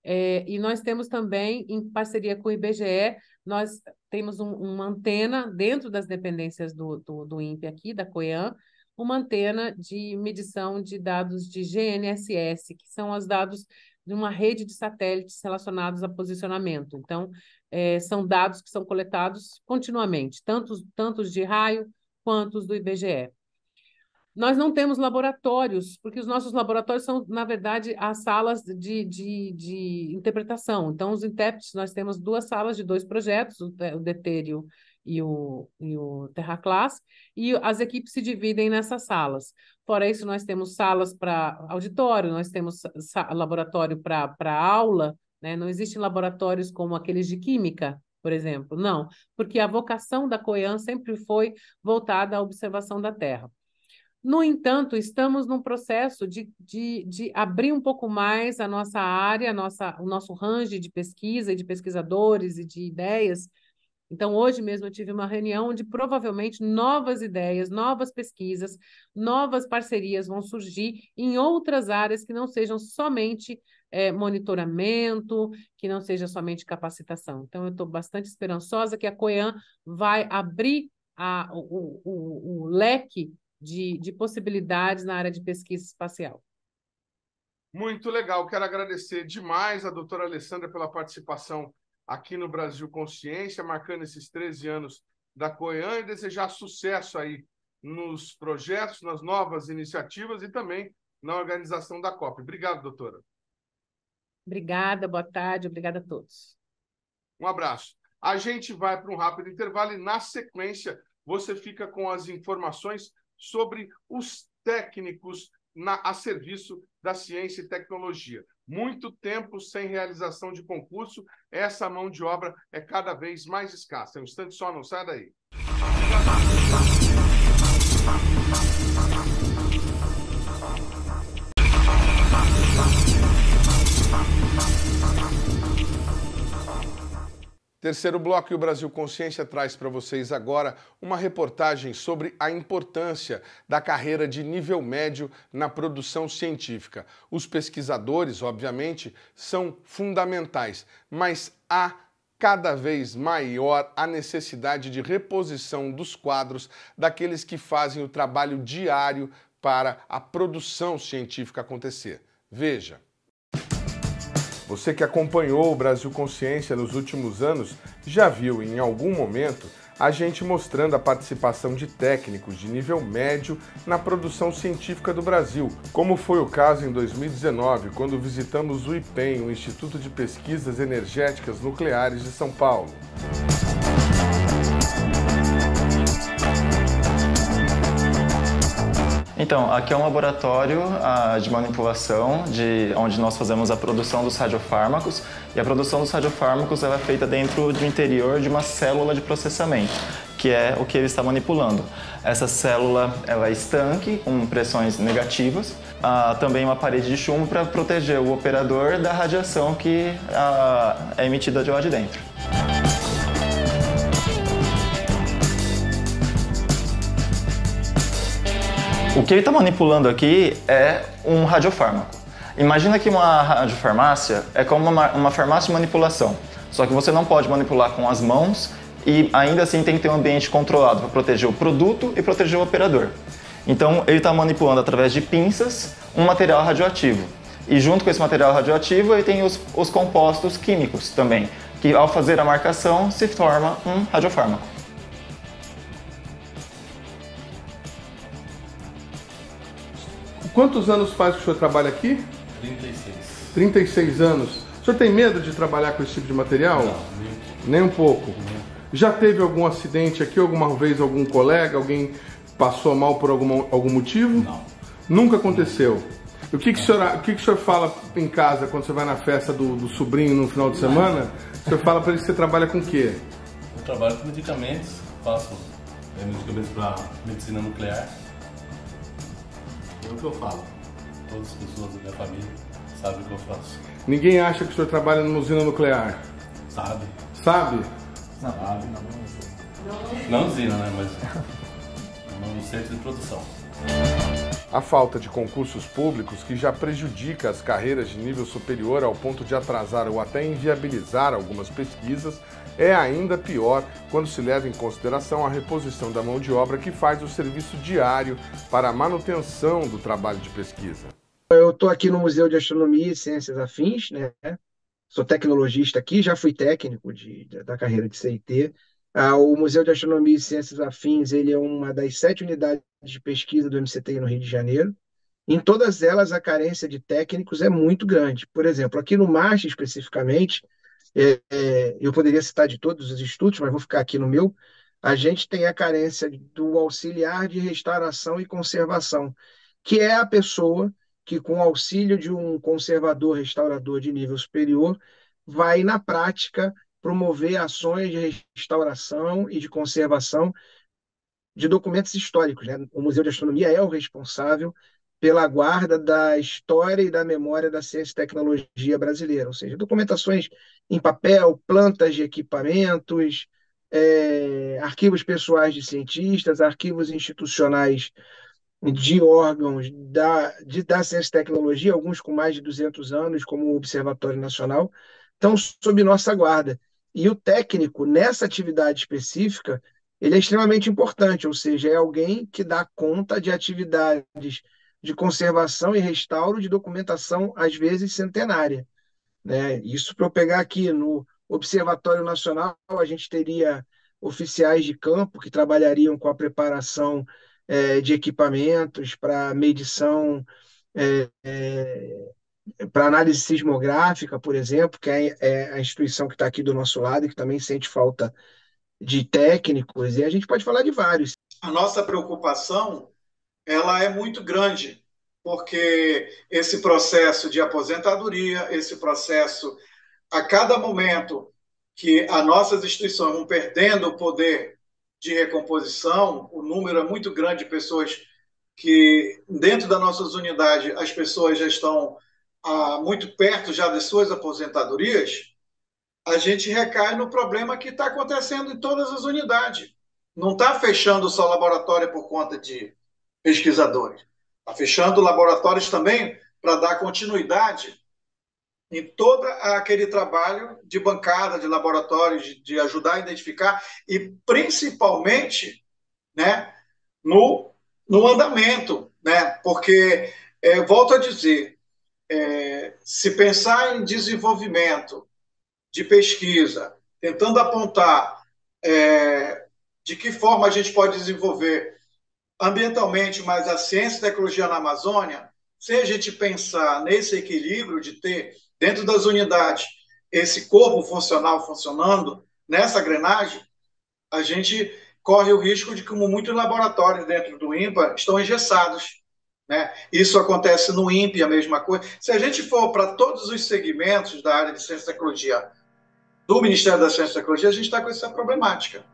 e nós temos também, em parceria com o IBGE, nós temos uma antena dentro das dependências do INPE aqui, da COEAM, uma antena de medição de dados de GNSS, que são os dados de uma rede de satélites relacionados a posicionamento. Então, são dados que são coletados continuamente, tantos de raio quanto os do IBGE. Nós não temos laboratórios, porque os nossos laboratórios são, na verdade, as salas de interpretação. Então, os intérpretes, nós temos 2 salas de 2 projetos, o DETER e o Terra Class, e as equipes se dividem nessas salas. Fora isso, nós temos salas para auditório, nós temos laboratório para aula, né? Não existem laboratórios como aqueles de química, por exemplo, não, porque a vocação da COEAN sempre foi voltada à observação da Terra. No entanto, estamos num processo de abrir um pouco mais a nossa área, o nosso range de pesquisa e de pesquisadores e de ideias. Então, hoje mesmo eu tive uma reunião onde provavelmente novas ideias, novas pesquisas, novas parcerias vão surgir em outras áreas que não sejam somente monitoramento, que não seja somente capacitação. Então, eu estou bastante esperançosa que a COEAN vai abrir o leque de possibilidades na área de pesquisa espacial. Muito legal. Quero agradecer demais a doutora Alessandra pela participação aqui no Brasil Consciência, marcando esses 13 anos da COEAN, e desejar sucesso aí nos projetos, nas novas iniciativas e também na organização da COP. Obrigado, doutora. Obrigada, boa tarde, obrigada a todos. Um abraço. A gente vai para um rápido intervalo e, na sequência, você fica com as informações sobre os técnicos a serviço da ciência e tecnologia. Muito tempo sem realização de concurso, essa mão de obra é cada vez mais escassa. Um instante só, não sai daí. Terceiro bloco, e o Brasil Consciência traz para vocês agora uma reportagem sobre a importância da carreira de nível médio na produção científica. Os pesquisadores, obviamente, são fundamentais, mas há cada vez maior a necessidade de reposição dos quadros daqueles que fazem o trabalho diário para a produção científica acontecer. Veja. Você que acompanhou o Brasil Consciência nos últimos anos já viu em algum momento a gente mostrando a participação de técnicos de nível médio na produção científica do Brasil, como foi o caso em 2019, quando visitamos o IPEM, o Instituto de Pesquisas Energéticas Nucleares de São Paulo. Então, aqui é um laboratório de manipulação, onde nós fazemos a produção dos radiofármacos, e a produção dos radiofármacos ela é feita dentro do interior de uma célula de processamento, que é o que ele está manipulando. Essa célula ela é estanque, com pressões negativas, também uma parede de chumbo para proteger o operador da radiação que é emitida de lá de dentro. O que ele está manipulando aqui é um radiofármaco. Imagina que uma radiofarmácia é como uma farmácia de manipulação, só que você não pode manipular com as mãos e ainda assim tem que ter um ambiente controlado para proteger o produto e proteger o operador. Então ele está manipulando através de pinças um material radioativo. E junto com esse material radioativo ele tem os compostos químicos também, que ao fazer a marcação se forma um radiofármaco. Quantos anos faz que o senhor trabalha aqui? 36. 36 anos. O senhor tem medo de trabalhar com esse tipo de material? Não, nem um pouco. Já teve algum acidente aqui, alguma vez algum colega, alguém passou mal por algum motivo? Não. Nunca aconteceu? O que o senhor fala em casa quando você vai na festa do sobrinho no final de semana? O senhor fala para ele que você trabalha com o quê? Eu trabalho com medicamentos, faço medicamentos para medicina nuclear. É o que eu falo. Todas as pessoas da minha família sabem o que eu faço. Ninguém acha que o senhor trabalha numa usina nuclear? Sabe? Sabe? Sabe. Não usina, né? Mas num centro de produção. A falta de concursos públicos, que já prejudica as carreiras de nível superior ao ponto de atrasar ou até inviabilizar algumas pesquisas, é ainda pior quando se leva em consideração a reposição da mão de obra que faz o serviço diário para a manutenção do trabalho de pesquisa. Eu estou aqui no Museu de Astronomia e Ciências Afins, né? Sou tecnologista aqui, já fui técnico da carreira de CIT. O Museu de Astronomia e Ciências Afins ele é uma das 7 unidades de pesquisa do MCTI no Rio de Janeiro. Em todas elas, a carência de técnicos é muito grande. Por exemplo, aqui no MAST, especificamente, eu poderia citar de todos os institutos, mas vou ficar aqui no meu. a gente tem a carência do auxiliar de restauração e conservação, que é a pessoa que, com o auxílio de um conservador, restaurador de nível superior, vai, na prática, promover ações de restauração e de conservação de documentos históricos, né? O Museu de Astronomia é o responsável pela guarda da história e da memória da ciência e tecnologia brasileira, ou seja, documentações em papel, plantas de equipamentos, arquivos pessoais de cientistas, arquivos institucionais de órgãos da ciência e tecnologia, alguns com mais de 200 anos, como o Observatório Nacional, estão sob nossa guarda. E o técnico, nessa atividade específica, ele é extremamente importante, ou seja, é alguém que dá conta de atividades de conservação e restauro de documentação, às vezes centenária, né? Isso para eu pegar aqui no Observatório Nacional, a gente teria oficiais de campo que trabalhariam com a preparação de equipamentos para medição, para análise sismográfica, por exemplo, que é a instituição que está aqui do nosso lado e que também sente falta de técnicos, e a gente pode falar de vários. A nossa preocupação ela é muito grande, porque esse processo de aposentadoria, esse processo, a cada momento que as nossas instituições vão perdendo o poder de recomposição, o número é muito grande de pessoas que, dentro das nossas unidades, as pessoas já estão muito perto já das suas aposentadorias, a gente recai no problema que está acontecendo em todas as unidades. Não está fechando só laboratório por conta de pesquisadores. Está fechando laboratórios também para dar continuidade em todo aquele trabalho de bancada, de laboratórios, de ajudar a identificar e, principalmente, né, no andamento, né? Porque, volto a dizer, se pensar em desenvolvimento de pesquisa, tentando apontar de que forma a gente pode desenvolver ambientalmente, mas a ciência e tecnologia na Amazônia, se a gente pensar nesse equilíbrio de ter dentro das unidades esse corpo funcional funcionando nessa engrenagem, a gente corre o risco de que muitos laboratórios dentro do INPA estão engessados, né? Isso acontece no INPE, a mesma coisa. Se a gente for para todos os segmentos da área de ciência e tecnologia do Ministério da Ciência e Tecnologia, a gente está com essa problemática.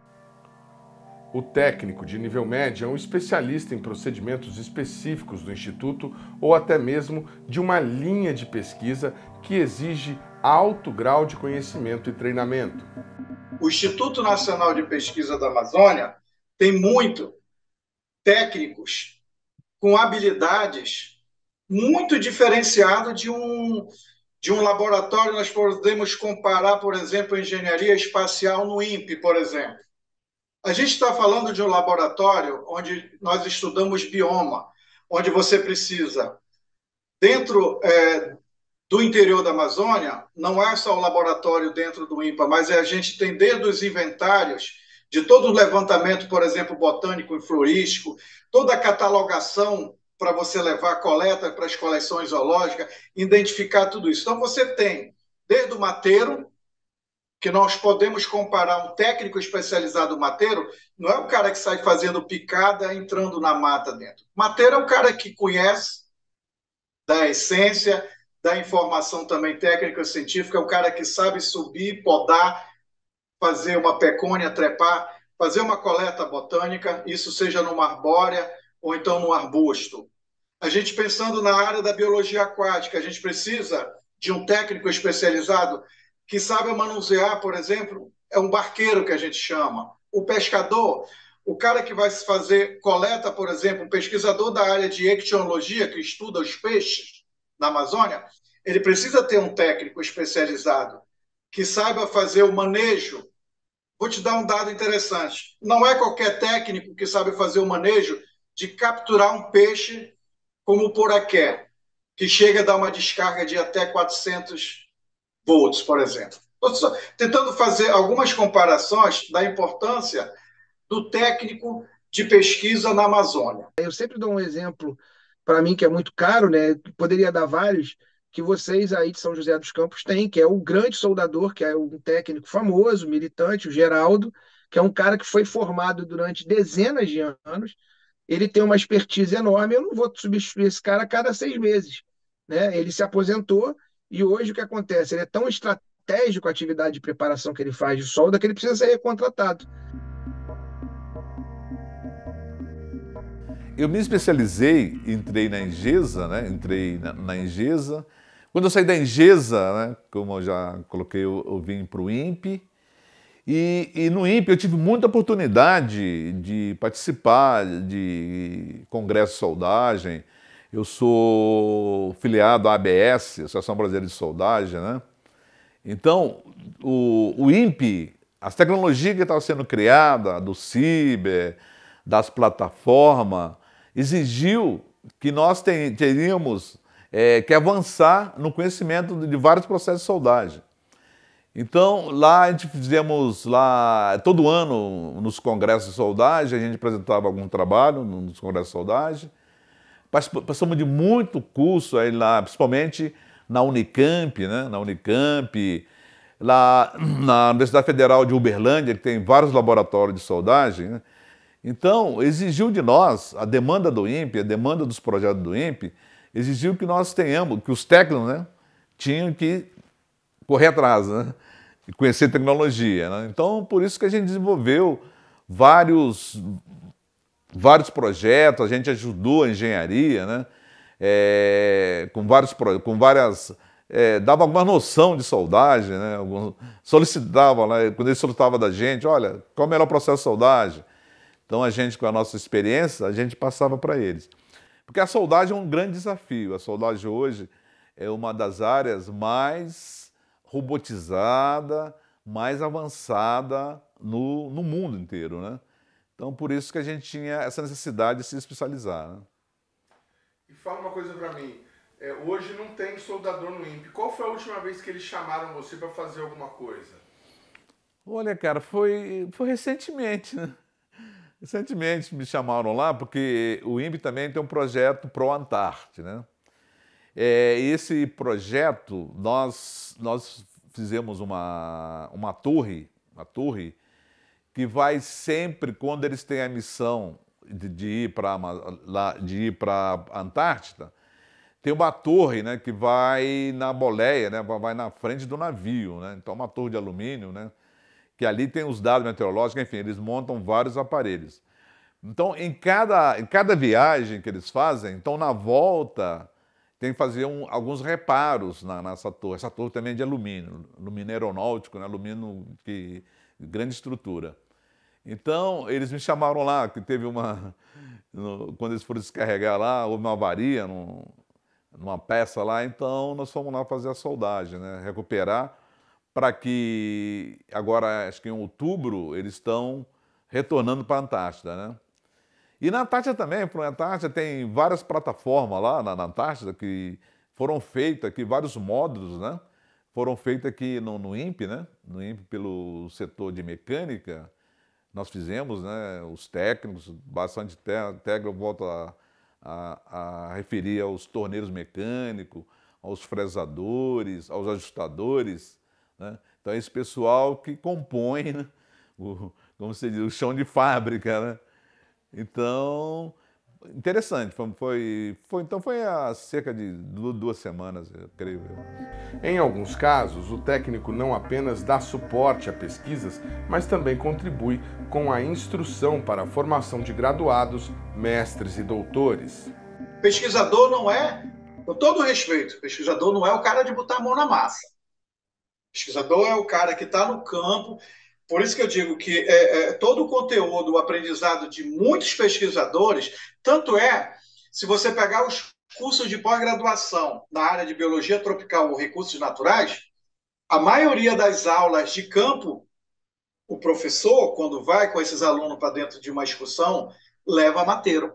O técnico de nível médio é um especialista em procedimentos específicos do Instituto ou até mesmo de uma linha de pesquisa que exige alto grau de conhecimento e treinamento. O Instituto Nacional de Pesquisa da Amazônia tem muito técnicos com habilidades muito diferenciadas de um laboratório. Nós podemos comparar, por exemplo, a engenharia espacial no INPE, por exemplo. A gente está falando de um laboratório onde nós estudamos bioma, onde você precisa, dentro do interior da Amazônia, não é só o laboratório dentro do INPA, mas a gente tem desde os inventários, de todo o levantamento, por exemplo, botânico e florístico, toda a catalogação para você levar a coleta para as coleções zoológicas, identificar tudo isso. Então, você tem desde o mateiro, que nós podemos comparar um técnico especializado mateiro, não é o cara que sai fazendo picada, entrando na mata dentro. Mateiro é o cara que conhece da essência, da informação também técnica científica, é o cara que sabe subir, podar, fazer uma pecônia, trepar, fazer uma coleta botânica, isso seja numa arbórea ou então num arbusto. A gente pensando na área da biologia aquática, a gente precisa de um técnico especializado que sabe manusear, por exemplo, é um barqueiro que a gente chama, o pescador, o cara que vai fazer coleta, por exemplo, um pesquisador da área de ictiologia, que estuda os peixes na Amazônia, ele precisa ter um técnico especializado que saiba fazer o manejo. Vou te dar um dado interessante. Não é qualquer técnico que sabe fazer o manejo de capturar um peixe como o poraqué, que chega a dar uma descarga de até 400 volts, por exemplo. Estou tentando fazer algumas comparações da importância do técnico de pesquisa na Amazônia. Eu sempre dou um exemplo, para mim, que é muito caro, né? Poderia dar vários, que vocês aí de São José dos Campos têm, que é o grande soldador, que é um técnico famoso, militante, o Geraldo, que é um cara que foi formado durante dezenas de anos, ele tem uma expertise enorme, eu não vou substituir esse cara a cada 6 meses, né? Ele se aposentou e hoje o que acontece? Ele é tão estratégico a atividade de preparação que ele faz de solda que ele precisa ser recontratado. Eu me especializei, entrei na Engesa, né? Entrei na Engesa. Quando eu saí da Engesa, né? Como eu já coloquei, eu vim para o INPE. E no INPE eu tive muita oportunidade de participar de congresso de soldagem. Eu sou filiado à ABS, Associação Brasileira de Soldagem, né? Então, o INPE, as tecnologias que estavam sendo criadas, do ciber, das plataformas, exigiu que nós teríamos que avançar no conhecimento de vários processos de soldagem. Então, lá a gente fizemos, todo ano, nos congressos de soldagem, a gente apresentava algum trabalho nos congressos de soldagem. Passamos de muito curso aí lá, principalmente na Unicamp, né? Na Unicamp, lá na Universidade Federal de Uberlândia, que tem vários laboratórios de soldagem, né? Então, exigiu de nós, a demanda do INPE, a demanda dos projetos do INPE, exigiu que nós tenhamos, que os técnicos, né, tinham que correr atrás, né, e conhecer tecnologia, né? Então, por isso que a gente desenvolveu vários projetos, a gente ajudou a engenharia, né, dava alguma noção de soldagem, né, solicitava, né, quando eles solicitavam da gente, olha, qual é o melhor processo de soldagem? Então, a gente, com a nossa experiência, a gente passava para eles. Porque a soldagem é um grande desafio. A soldagem hoje é uma das áreas mais robotizada, mais avançada no mundo inteiro, né? Então, por isso que a gente tinha essa necessidade de se especializar, né? E fala uma coisa para mim. Hoje não tem soldador no INPE. Qual foi a última vez que eles chamaram você para fazer alguma coisa? Olha, cara, foi recentemente, né? Recentemente me chamaram lá porque o INPE também tem um projeto pró-Antártida, né? Esse projeto, nós fizemos uma torre que vai sempre, quando eles têm a missão de ir para a Antártida, tem uma torre, né, que vai na boleia, né, vai na frente do navio, né? Então, uma torre de alumínio, né, que ali tem os dados meteorológicos, enfim, eles montam vários aparelhos. Então, em cada viagem que eles fazem, então na volta tem que fazer alguns reparos nessa torre. Essa torre também é de alumínio aeronáutico, né? Alumínio de grande estrutura. Então, eles me chamaram lá, que teve quando eles foram descarregar lá, houve uma avaria numa peça lá, então nós fomos lá fazer a soldagem, né? Recuperar, para que agora, acho que em outubro, eles estão retornando para a Antártida, né? E na Antártida também, para a Antártida tem várias plataformas lá na Antártida que foram feitas aqui, vários módulos, né? Foram feitos aqui no INPE, né? No INPE pelo setor de mecânica, nós fizemos, né? Os técnicos, bastante técnico, eu volto a referir aos torneiros mecânicos, aos fresadores, aos ajustadores, né? Então, é esse pessoal que compõe, né, como se diz, o chão de fábrica, né? Então, interessante. Então foi há cerca de 2 semanas, eu creio eu. Em alguns casos, o técnico não apenas dá suporte a pesquisas, mas também contribui com a instrução para a formação de graduados, mestres e doutores. Pesquisador não é, com todo respeito, pesquisador não é o cara de botar a mão na massa. Pesquisador é o cara que está no campo. Por isso que eu digo que todo o conteúdo, o aprendizado de muitos pesquisadores, tanto se você pegar os cursos de pós-graduação na área de biologia tropical ou recursos naturais, a maioria das aulas de campo, o professor, quando vai com esses alunos para dentro de uma excursão, leva mateiro.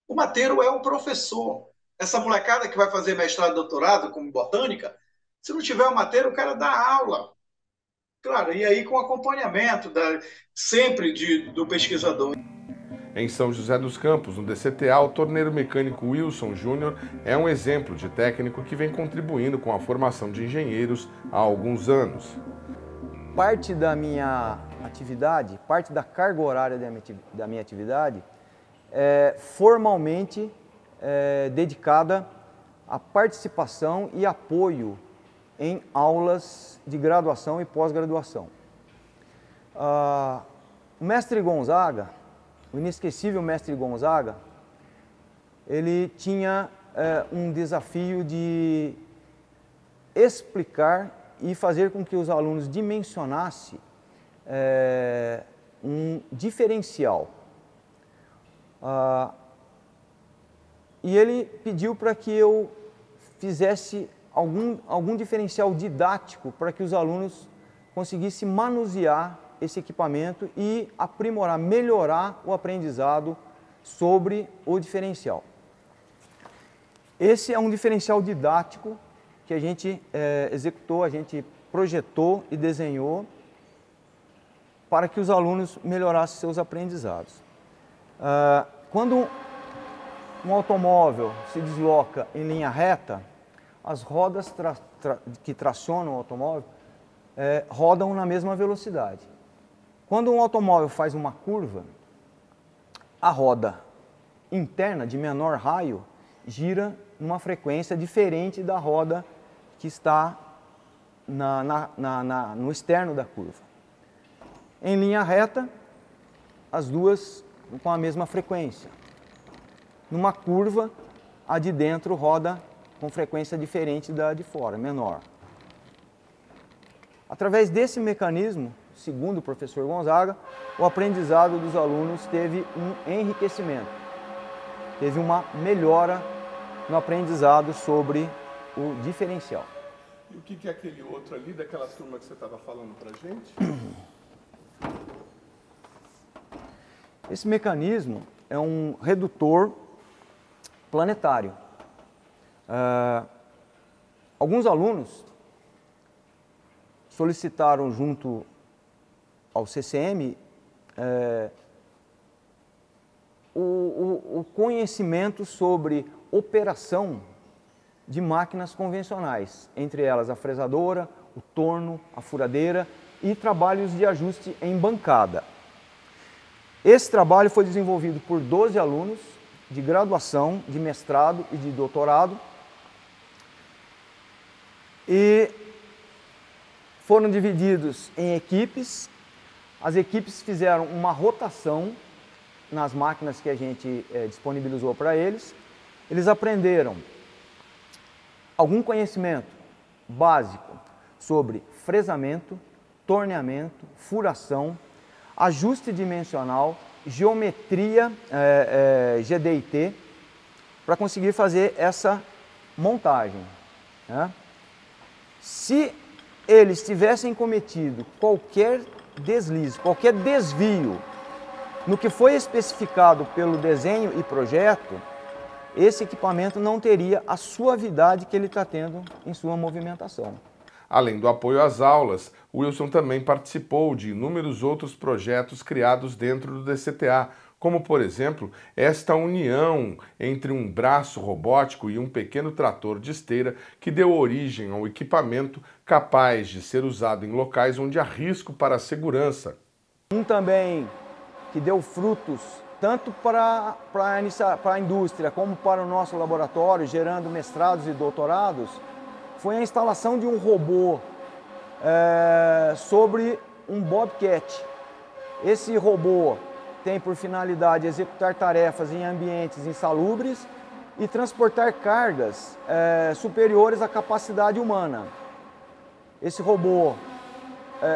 O mateiro é o professor. Essa molecada que vai fazer mestrado e doutorado, como botânica, se não tiver o mateiro, o cara dá aula. Claro, e aí com acompanhamento sempre do pesquisador. Em São José dos Campos, no DCTA, o torneiro mecânico Wilson Júnior é um exemplo de técnico que vem contribuindo com a formação de engenheiros há alguns anos. parte da minha atividade, parte da carga horária da minha atividade é formalmente dedicada à participação e apoio em aulas de graduação e pós-graduação. O mestre Gonzaga, o inesquecível mestre Gonzaga, ele tinha um desafio de explicar e fazer com que os alunos dimensionassem um diferencial. E ele pediu para que eu fizesse algum diferencial didático para que os alunos conseguissem manusear esse equipamento e aprimorar, melhorar o aprendizado sobre o diferencial. Esse é um diferencial didático que a gente executou, a gente projetou e desenhou para que os alunos melhorassem seus aprendizados. Quando um automóvel se desloca em linha reta, as rodas que tracionam o automóvel rodam na mesma velocidade. Quando um automóvel faz uma curva, a roda interna de menor raio gira numa frequência diferente da roda que está no externo da curva. Em linha reta, as duas com a mesma frequência. Numa curva, a de dentro roda com frequência diferente da de fora, menor. Através desse mecanismo, segundo o professor Gonzaga, o aprendizado dos alunos teve um enriquecimento, teve uma melhora no aprendizado sobre o diferencial. E o que é aquele outro ali, daquela turma que você estava falando para a gente? Esse mecanismo é um redutor planetário. Alguns alunos solicitaram junto ao CCM o conhecimento sobre operação de máquinas convencionais, entre elas a fresadora, o torno, a furadeira e trabalhos de ajuste em bancada. Esse trabalho foi desenvolvido por 12 alunos de graduação, de mestrado e de doutorado e foram divididos em equipes. As equipes fizeram uma rotação nas máquinas que a gente disponibilizou para eles. Eles aprenderam algum conhecimento básico sobre fresamento, torneamento, furação, ajuste dimensional, geometria GDT, para conseguir fazer essa montagem, né? Se eles tivessem cometido qualquer deslize, qualquer desvio no que foi especificado pelo desenho e projeto, esse equipamento não teria a suavidade que ele está tendo em sua movimentação. Além do apoio às aulas, Wilson também participou de inúmeros outros projetos criados dentro do DCTA, como, por exemplo, esta união entre um braço robótico e um pequeno trator de esteira que deu origem ao equipamento capaz de ser usado em locais onde há risco para a segurança. Um também que deu frutos tanto para a indústria como para o nosso laboratório, gerando mestrados e doutorados, foi a instalação de um robô sobre um Bobcat. Esse robô tem por finalidade executar tarefas em ambientes insalubres e transportar cargas superiores à capacidade humana. Esse robô,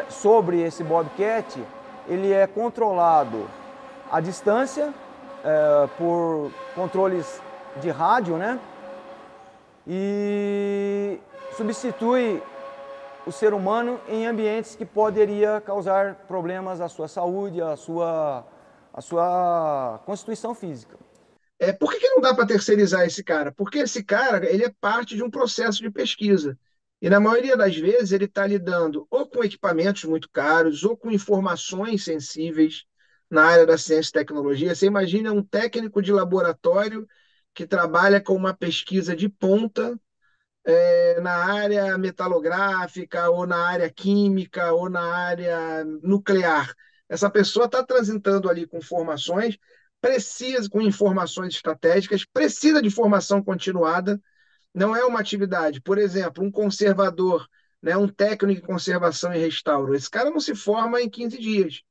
sobre esse Bobcat, ele é controlado à distância por controles de rádio, né? E substitui o ser humano em ambientes que poderia causar problemas à sua saúde, à sua constituição física. Por que não dá para terceirizar esse cara? Porque esse cara ele é parte de um processo de pesquisa. E na maioria das vezes ele está lidando ou com equipamentos muito caros ou com informações sensíveis na área da ciência e tecnologia. Você imagina um técnico de laboratório que trabalha com uma pesquisa de ponta na área metalográfica, ou na área química, ou na área nuclear. Essa pessoa está transitando ali com formações, precisa, com informações estratégicas, precisa de formação continuada, não é uma atividade. Por exemplo, um conservador, né, um técnico em conservação e restauro, esse cara não se forma em 15 dias.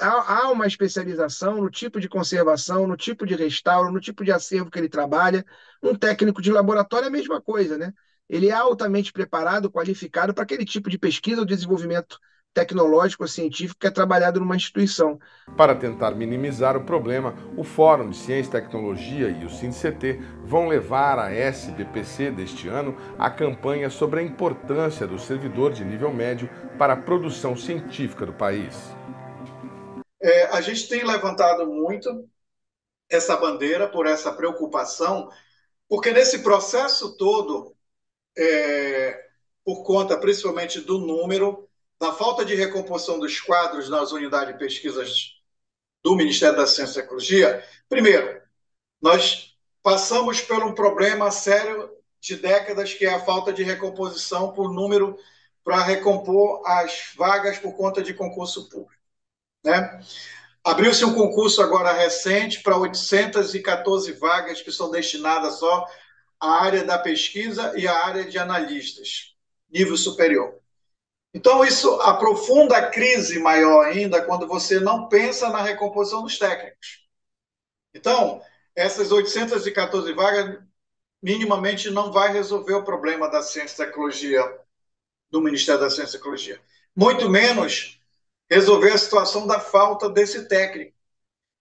Há uma especialização no tipo de conservação, no tipo de restauro, no tipo de acervo que ele trabalha. Um técnico de laboratório é a mesma coisa, né? Ele é altamente preparado, qualificado para aquele tipo de pesquisa ou desenvolvimento tecnológico ou científico que é trabalhado numa instituição. Para tentar minimizar o problema, o Fórum de Ciência e Tecnologia e o SINDCT vão levar à SBPC deste ano a campanha sobre a importância do servidor de nível médio para a produção científica do país. A gente tem levantado muito essa bandeira por essa preocupação, porque nesse processo todo, por conta principalmente do número, da falta de recomposição dos quadros nas unidades de pesquisas do Ministério da Ciência e Tecnologia, primeiro, nós passamos por um problema sério de décadas, que é a falta de recomposição por número para recompor as vagas por conta de concurso público, né? Abriu-se um concurso agora recente para 814 vagas que são destinadas só à área da pesquisa e à área de analistas, nível superior. Então, isso aprofunda a crise maior ainda quando você não pensa na recomposição dos técnicos. Então, essas 814 vagas minimamente não vai resolver o problema da ciência e tecnologia, do Ministério da Ciência e Tecnologia. Muito menos resolver a situação da falta desse técnico.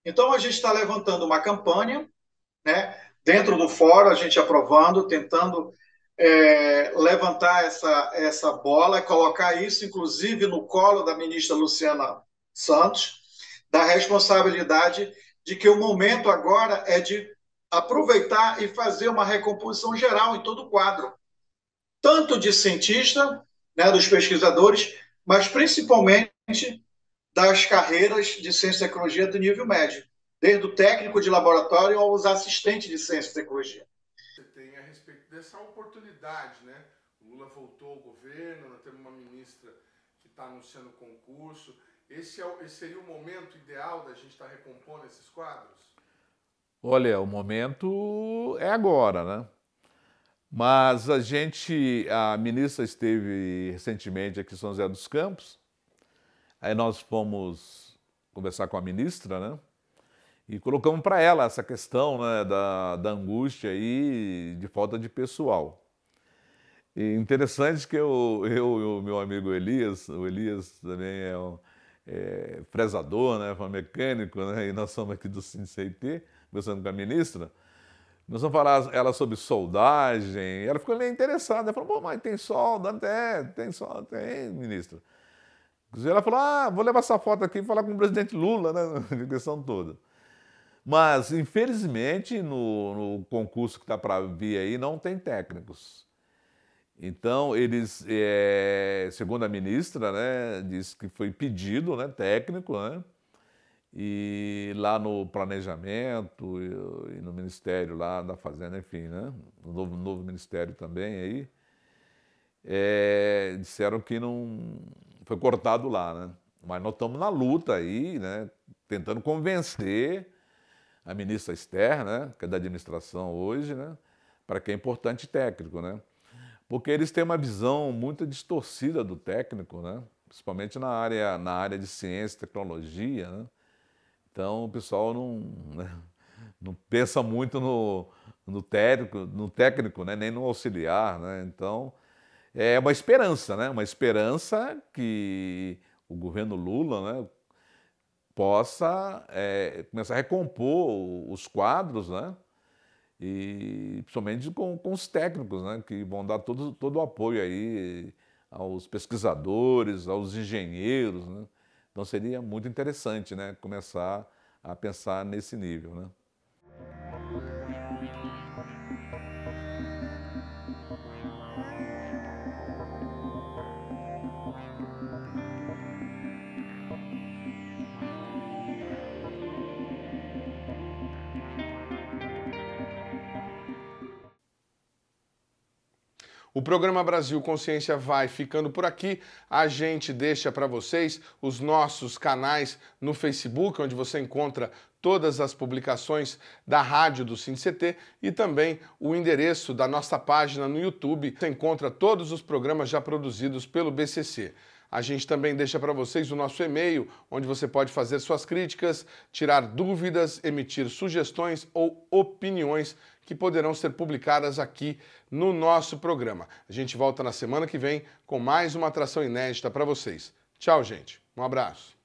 Então, a gente está levantando uma campanha, né, dentro do fórum, a gente aprovando, tentando levantar essa bola, colocar isso, inclusive, no colo da ministra Luciana Santos, da responsabilidade de que o momento agora é de aproveitar e fazer uma recomposição geral em todo o quadro, tanto de cientista, né, dos pesquisadores, mas principalmente das carreiras de ciência e tecnologia do nível médio, desde o técnico de laboratório aos assistentes de ciência e tecnologia. Você tem a respeito dessa oportunidade, né? O Lula voltou ao governo, nós temos uma ministra que está anunciando concurso. Esse seria o momento ideal da gente estar recompondo esses quadros? Olha, o momento é agora, né? Mas a ministra esteve recentemente aqui em São José dos Campos, aí nós fomos conversar com a ministra, né? E colocamos para ela essa questão, né, da angústia aí de falta de pessoal. E interessante que eu e o meu amigo Elias, o Elias também é fresador, né, mecânico, né, e nós somos aqui do SINDCT, conversando com a ministra, nós vamos falar ela sobre soldagem, ela ficou meio interessada, ela falou, pô, mas tem solda? Tem solda, tem, ministra. Ela falou, vou levar essa foto aqui e falar com o presidente Lula, né, a questão toda. Mas, infelizmente, no concurso que está para vir aí, não tem técnicos. Então, eles, segundo a ministra, né, disse que foi pedido, né, técnico, né, e lá no planejamento e no Ministério lá da Fazenda, enfim, né, no novo Ministério também aí, disseram que não foi cortado lá, né. Mas nós estamos na luta aí, né, tentando convencer a ministra Esther, né, que é da administração hoje, né, para que é importante técnico, né? Porque eles têm uma visão muito distorcida do técnico, né? Principalmente na área de ciência e tecnologia, né? Então o pessoal não pensa muito no técnico, né, nem no auxiliar, né? Então é uma esperança, né? Uma esperança que o governo Lula, né, possa começar a recompor os quadros, né? E principalmente com os técnicos, né? Que vão dar todo o apoio aí aos pesquisadores, aos engenheiros, né? Então seria muito interessante, né, começar a pensar nesse nível, né? O programa Brasil Consciência vai ficando por aqui. A gente deixa para vocês os nossos canais no Facebook, onde você encontra todas as publicações da rádio do SINDCT e também o endereço da nossa página no YouTube. Você encontra todos os programas já produzidos pelo BCC. A gente também deixa para vocês o nosso e-mail, onde você pode fazer suas críticas, tirar dúvidas, emitir sugestões ou opiniões que poderão ser publicadas aqui no nosso programa. A gente volta na semana que vem com mais uma atração inédita para vocês. Tchau, gente. Um abraço.